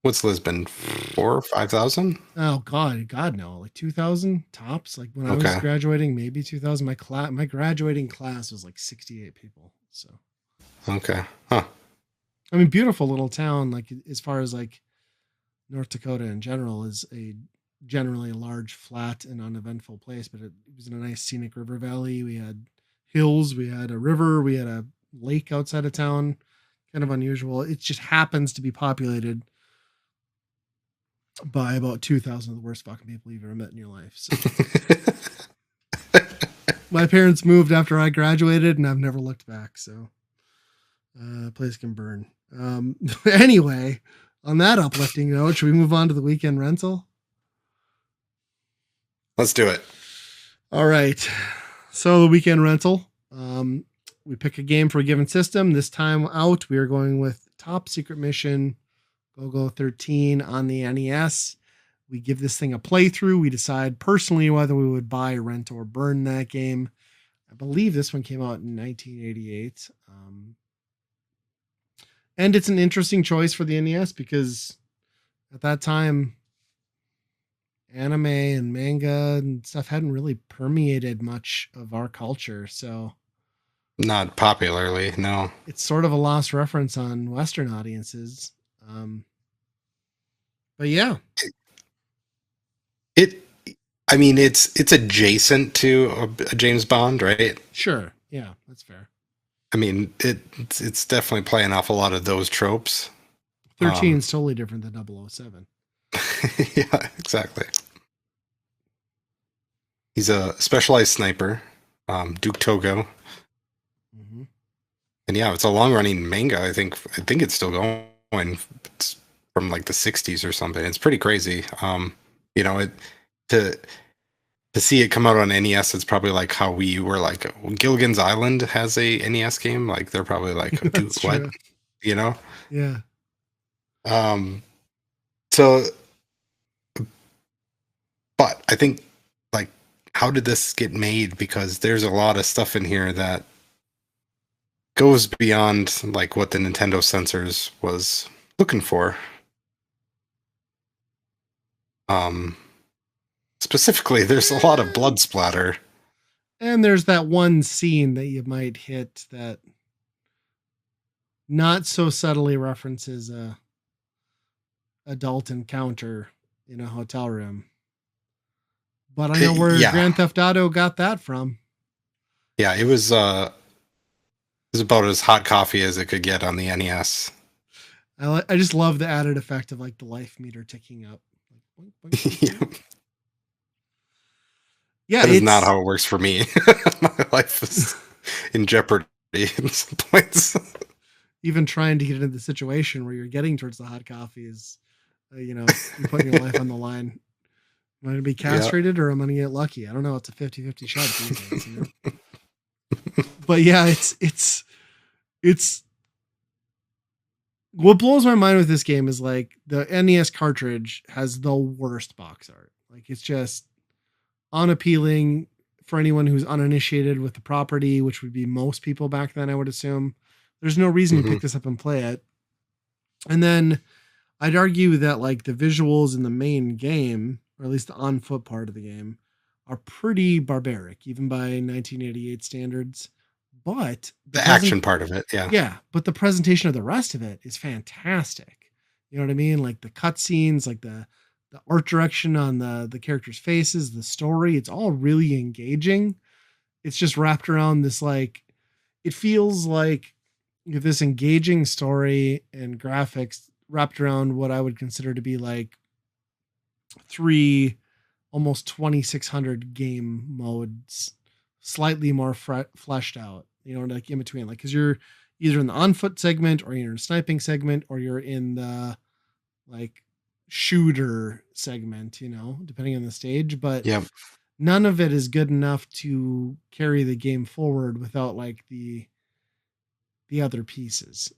what's Lisbon, 4 or 5,000? Oh God, no, like 2000 tops. Like when I was Okay. graduating, maybe 2000. My graduating class was like 68 people. So, Okay. Huh. I mean, beautiful little town. Like as far as like North Dakota in general is a generally large, flat, and uneventful place, but it was in a nice scenic river valley. We had hills, we had a river, we had a lake outside of town. Kind of unusual. It just happens to be populated by about 2,000 of the worst fucking people you've ever met in your life. So my parents moved after I graduated, and I've never looked back. So place can burn. Anyway, on that uplifting note, should we move on to the weekend rental? Let's do it. All right. So the weekend rental, we pick a game for a given system. This time out, we are going with Top Secret Mission Go 13 on the NES. We give this thing a playthrough. We decide personally whether we would buy, rent, or burn that game. I believe this one came out in 1988. And it's an interesting choice for the NES because at that time, anime and manga and stuff hadn't really permeated much of our culture. So Not popularly, no. it's sort of a lost reference on Western audiences. Um, but yeah, It, I mean, it's adjacent to a James Bond, right? sure. Yeah, that's fair. I mean, it's definitely playing off a lot of those tropes. 13 is totally different than 007. Yeah, exactly. He's a specialized sniper, Duke Togo, Mm-hmm. and yeah, it's a long running manga. I think it's still going. It's from like the '60s or something. It's pretty crazy. You know, it to to see it come out on NES. It's probably like how we were like Gilligan's Island has a NES game. Like they're probably like, dude, That's what? true. You know. Yeah. Um, so, but I think like, how did this get made? Because there's a lot of stuff in here that goes beyond like what the Nintendo censors was looking for. Um, Specifically, there's a lot of blood splatter. And there's that one scene that you might hit that not so subtly references a adult encounter in a hotel room. But I know where Yeah, Grand Theft Auto got that from. yeah, it was about as hot coffee as it could get on the NES. I just love the added effect of like the life meter ticking up. Like, boink, boink, boink, Yeah, boink. Yeah, that is not it's how it works for me. My life is in jeopardy in some points. even trying to get into the situation where you're getting towards the hot coffee is, you're putting your life on the line. Am I going to be Yeah. castrated or am I going to get lucky? I don't know. It's a 50-50 shot these days. But yeah, it's what blows my mind with this game is like the NES cartridge has the worst box art. Like it's just unappealing for anyone who's uninitiated with the property, which would be most people back then, I would assume. There's no reason to Hmm. pick this up and play it. And then I'd argue that like the visuals in the main game, or at least the on foot part of the game, are pretty barbaric, even by 1988 standards. But the The present, action part of it, yeah. yeah, but the presentation of the rest of it is fantastic. You know what I mean? Like the cutscenes, like the art direction on the characters' faces, the story, it's all really engaging. It's just wrapped around this like it feels like this engaging story and graphics wrapped around what I would consider to be like three almost 2600 game modes, slightly more fleshed out, like in between, like because you're either in the on foot segment or you're in a sniping segment or you're in the like shooter segment, depending on the stage. But Yep. none of it is good enough to carry the game forward without like the other pieces.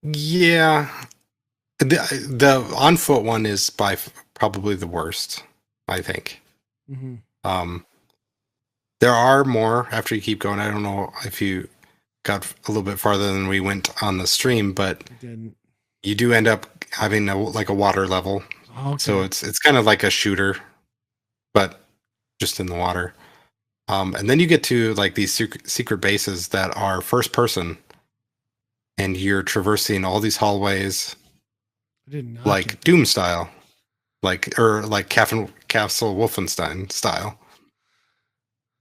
Yeah. The on foot one is probably the worst, I think. Mm-hmm. Um, there are more after you keep going. I don't know if you got a little bit farther than we went on the stream, but I didn't. you do end up having like a water level. So Okay. it's kind of like a shooter, but just in the water. And then you get to like these secret bases that are first person, and you're traversing all these hallways I did not like get Doom that. style, like Castle Wolfenstein style.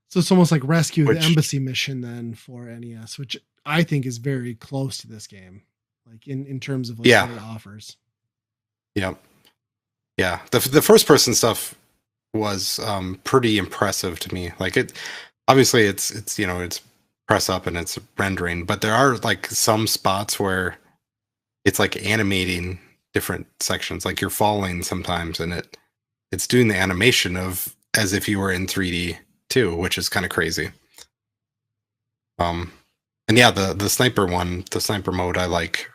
So it's almost like Rescue the Which, Embassy mission then for NES, which I think is very close to this game, like in terms of like yeah, what it offers. yeah, yeah. The first person stuff was pretty impressive to me. Like it, obviously it's it's press up and it's rendering, but there are like some spots where it's like animating different sections, like you're falling sometimes, and it's doing the animation of as if you were in 3D too, which is kind of crazy. Um, and yeah, the sniper one, the sniper mode, I like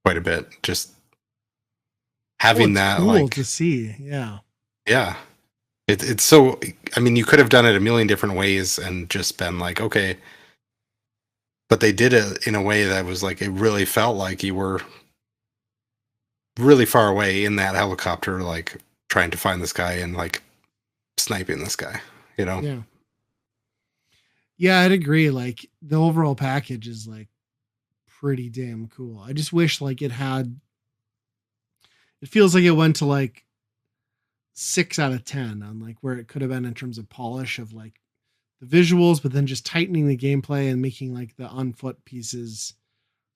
quite a bit. Just Oh, having it's that, cool to like, see. Yeah. yeah, It's so. I mean, you could have done it a million different ways and just been like, okay, but they did it in a way that was like it really felt like you were really far away in that helicopter, like trying to find this guy and like sniping this guy. You know? Yeah. Yeah, I'd agree. Like the overall package is like pretty damn cool. I just wish like it feels like it went to like 6 out of 10 on like where it could have been in terms of polish of like the visuals, but then just tightening the gameplay and making like the on foot pieces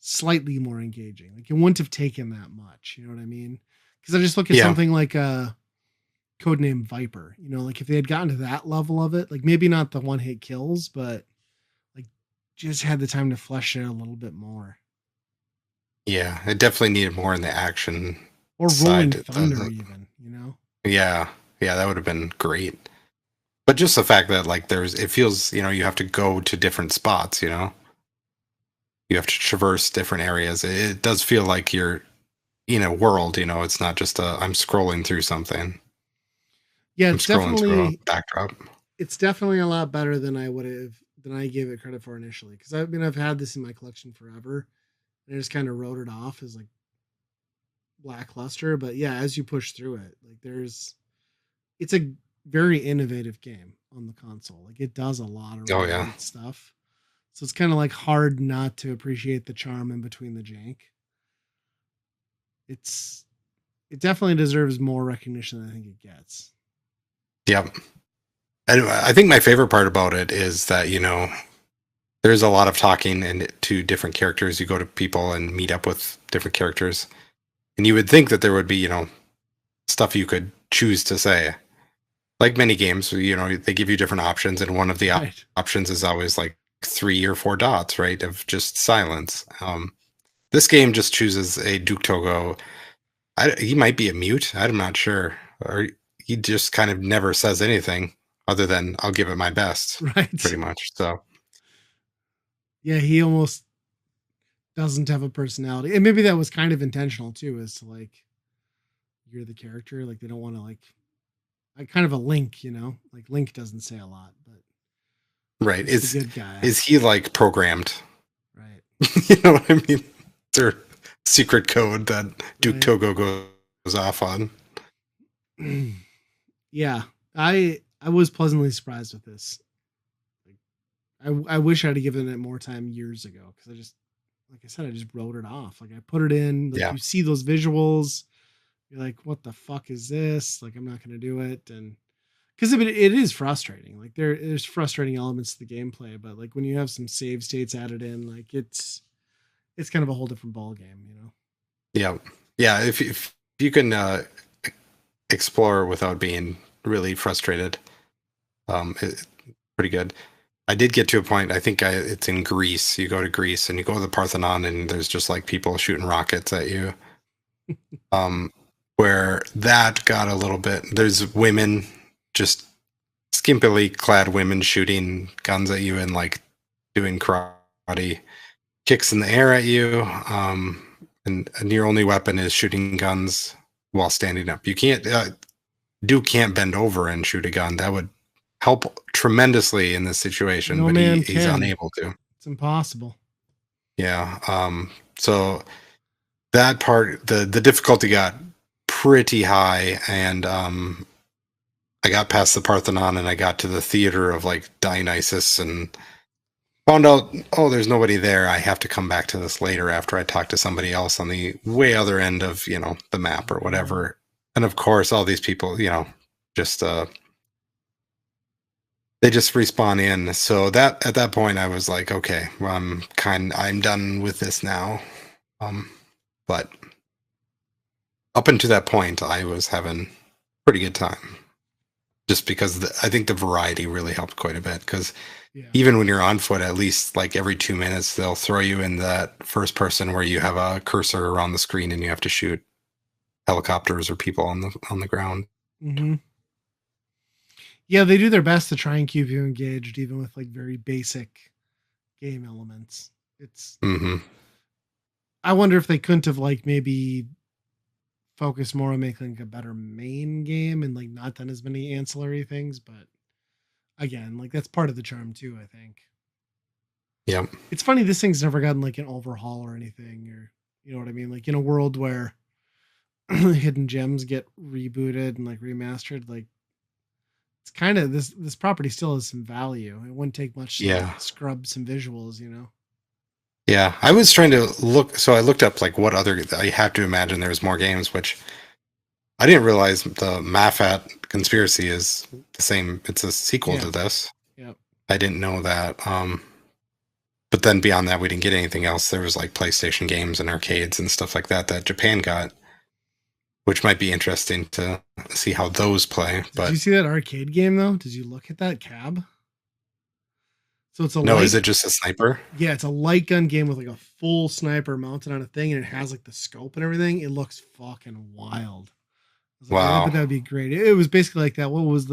slightly more engaging. Like it wouldn't have taken that much, you know what I mean? Because I just look at Yeah. something like Codename Viper, like if they had gotten to that level of it, like maybe not the one hit kills, but like just had the time to flesh it a little bit more. Yeah. It definitely needed more in the action Or side. Rolling Thunder, even. Yeah. Yeah. That would have been great. But just the fact that like it feels, you have to go to different spots, you have to traverse different areas. It does feel like you're in a world, it's not just I'm scrolling through something. Yeah, I'm scrolling through a backdrop. it's definitely a lot better than I gave it credit for initially. Because I mean, I've had this in my collection forever, and I just kind of wrote it off as like lackluster. But yeah, as you push through it, like it's a very innovative game on the console. Like it does a lot of Oh really yeah. neat stuff. So it's kind of like hard not to appreciate the charm in between the jank. It's it definitely deserves more recognition than I think it gets. Yep. And I think my favorite part about it is that, there's a lot of talking and to different characters. You go to people and meet up with different characters. And you would think that there would be, stuff you could choose to say. Like many games, they give you different options, and one of the Right. options is always like 3 or 4 dots, right? Of just silence. This game just chooses a Duke Togo. He might be a mute. I'm not sure. Or he just kind of never says anything other than I'll give it my best, Right. pretty much. So, Yeah, he almost doesn't have a personality. And maybe that was kind of intentional too, is to like you're the character. Like they don't want to like kind of a Link. Like Link doesn't say a lot, but right. he's the good guy. Is he like programmed? Right. You know what I mean? Is there secret code that Duke Right. Togo goes off on? Yeah. I was pleasantly surprised with this. I wish I'd have given it more time years ago because like I said, I just wrote it off. Like I put it in, like Yeah. you see those visuals, you're like, what the fuck is this? Like I'm not gonna do it. And because it is frustrating. Like there's frustrating elements to the gameplay, but like when you have some save states added in, like it's kind of a whole different ball game. Yeah. Yeah. If you can explore without being really frustrated, pretty good. I did get to a point. I think it's in Greece. You go to Greece and you go to the Parthenon, and there's just like people shooting rockets at you. Um, where that got a little bit. There's women, just skimpily clad women shooting guns at you and like doing karate kicks in the air at you. And your only weapon is shooting guns while standing up. You can't Duke can't bend over and shoot a gun. That would help tremendously in this situation, No but man he's can. unable to. It's impossible. Yeah. So that part, the difficulty got pretty high, and I got past the Parthenon and I got to the theater of like Dionysus and found out, oh, there's nobody there. I have to come back to this later after I talk to somebody else on the way other end of, the map or whatever. And of course, all these people, just they just respawn in. So that at that point I was like, okay, well, I'm done with this now. But up until that point I was having pretty good time. Just because I think the variety really helped quite a bit, because Yeah. even when you're on foot, at least like every 2 minutes, they'll throw you in that first person where you have a cursor around the screen and you have to shoot helicopters or people on the ground. Mm-hmm. Yeah, they do their best to try and keep you engaged, even with like very basic game elements. It's Mm-hmm. I wonder if they couldn't have like maybe focus more on making like a better main game and like not done as many ancillary things. But again, like that's part of the charm too, I think. Yep. It's funny this thing's never gotten like an overhaul or anything, or you know what I mean? Like in a world where hidden gems get rebooted and like remastered, like it's kind of this property still has some value. It wouldn't take much to like Yeah. scrub some visuals, you know. Yeah. I was trying to look, so I looked up like what other, I have to imagine there's more games, which I didn't realize the Mafat conspiracy is the same. It's a sequel Yeah. to this. Yeah. I didn't know that. But then beyond that, we didn't get anything else. There was like PlayStation games and arcades and stuff like that that Japan got, which might be interesting to see how those play. Did you But see that arcade game though? Did you look at that cab? So it's a no, is light it just a sniper? yeah, it's a light gun game with like a full sniper mounted on a thing and it has like the scope and everything. It looks fucking wild. I was like, oh, I bet Wow. that would be great. It was basically like that. What was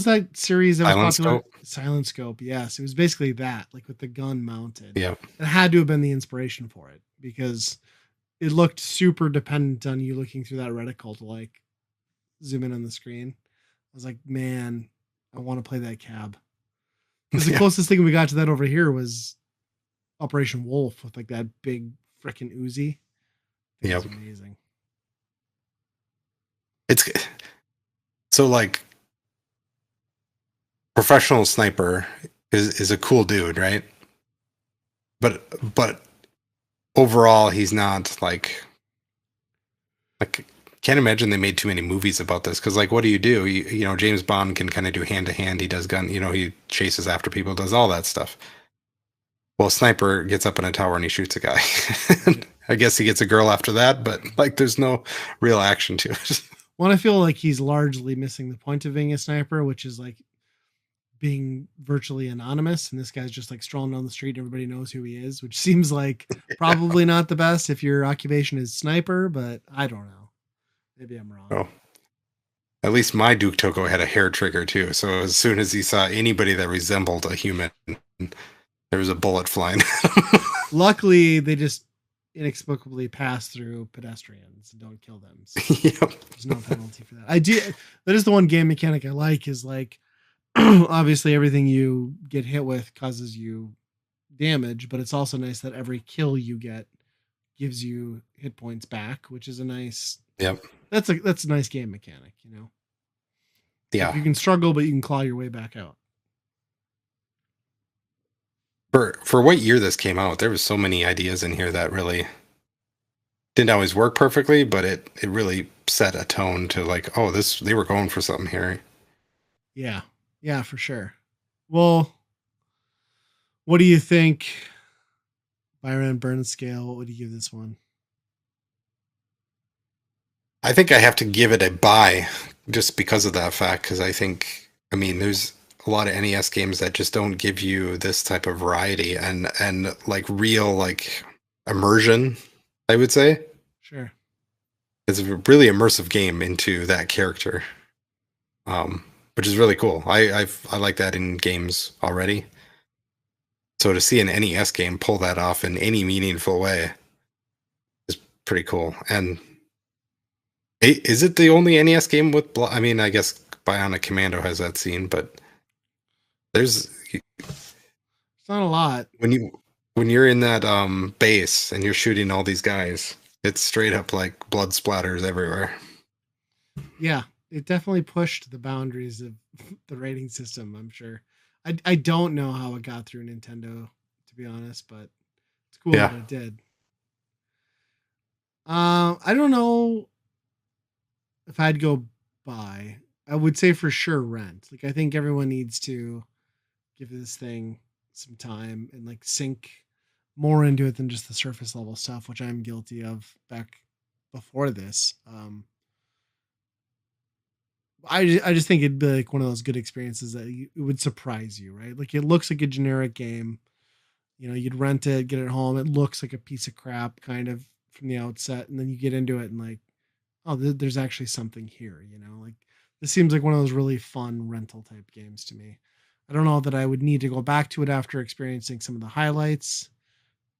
that series that was Silent popular? scope? Silent Scope. Yes, it was basically that, like with the gun mounted. Yeah. It had to have been the inspiration for it because it looked super dependent on you looking through that reticle to like zoom in on the screen. I was like, man, I want to play that cab. Because the Yeah. closest thing we got to that over here was Operation Wolf with like that big freaking Uzi. It was Yep. amazing. It's so like professional sniper is a cool dude, right? But overall, he's not like can't imagine they made too many movies about this because like what do? You know, James Bond can kind of do hand to hand. He does gun, you know, he chases after people, does all that stuff. Well, sniper gets up in a tower and he shoots a guy. I guess he gets a girl after that, but like there's no real action to it. One, I feel like he's largely missing the point of being a sniper, which is like being virtually anonymous. And this guy's just like strolling down the street and everybody knows who he is, which seems like probably not the best if your occupation is sniper, but I don't know. Maybe I'm wrong. Oh, at least my Duke Toko had a hair trigger too. So as soon as he saw anybody that resembled a human, there was a bullet flying. Luckily, they just inexplicably pass through pedestrians and don't kill them. So Yep. there's no penalty for that. I do. That is the one game mechanic I like. Is like obviously everything you get hit with causes you damage, but it's also nice that every kill you get gives you hit points back, which is a nice. Yep. That's a nice game mechanic. You know, like Yeah. you can struggle, but you can claw your way back out. For what year this came out, there was so many ideas in here that really didn't always work perfectly, but it really set a tone to like, oh, this they were going for something here. Yeah, yeah, for sure. Well, what do you think? Byron Burns scale. What would you give this one? I think I have to give it a buy just because of that fact, because I think I mean there's a lot of NES games that just don't give you this type of variety and like real like immersion, I would say. Sure. It's a really immersive game into that character. Which is really cool. I like that in games already. So to see an NES game pull that off in any meaningful way is pretty cool. And is it the only NES game with blood? I mean, I guess Bionic Commando has that scene, but there's It's not a lot. when you're in that base and you're shooting all these guys, it's straight up like blood splatters everywhere. Yeah, it definitely pushed the boundaries of the rating system. I'm sure. I don't know how it got through Nintendo, to be honest, but it's cool that Yeah. it did. I don't know if I'd go buy. I would say for sure rent. Like I think everyone needs to give this thing some time and like sink more into it than just the surface level stuff, which I'm guilty of back before this. I just think it'd be like one of those good experiences that it would surprise you, right? Like it looks like a generic game. You know, you'd rent it, get it home. It looks like a piece of crap kind of from the outset. And then you get into it and like, oh, there's actually something here, you know? Like this seems like one of those really fun rental type games to me. I don't know that I would need to go back to it after experiencing some of the highlights,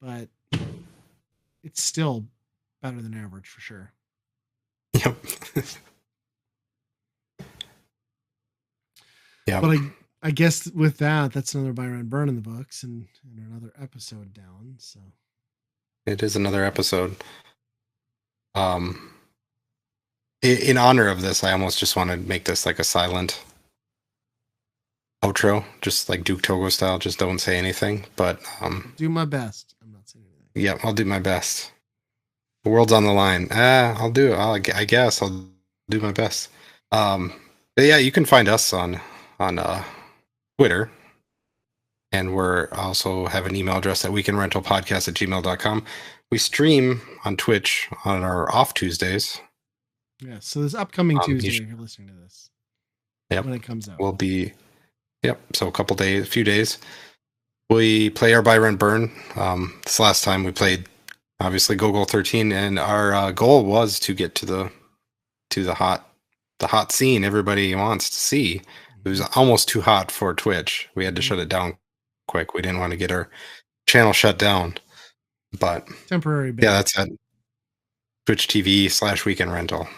but it's still better than average for sure. Yep. Yep. But I guess with that, that's another buy rent burn in the books, and another episode down. So It is another episode. In honor of this, I almost just want to make this like a silent outro, just like Duke Togo style. Just don't say anything. But do my best. I'm not saying anything. yeah, I'll do my best. The world's on the line. I'll do it. I guess I'll do my best. But yeah, you can find us on Twitter, and we're also have an email address at weekendrentalpodcast@gmail.com. We stream on Twitch on our off Tuesdays. Yeah. So this upcoming Tuesday, If if you're listening to this, yep, when it comes out, will be so a few days. We play our buy rent burn. This last time we played obviously Go 13, and our goal was to get to the hot scene everybody wants to see. It was almost too hot for Twitch. We had to shut it down quick. We didn't want to get our channel shut down. But temporary ban. yeah, that's at Twitch TV /weekend rental.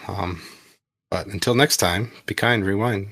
But until next time, be kind, rewind.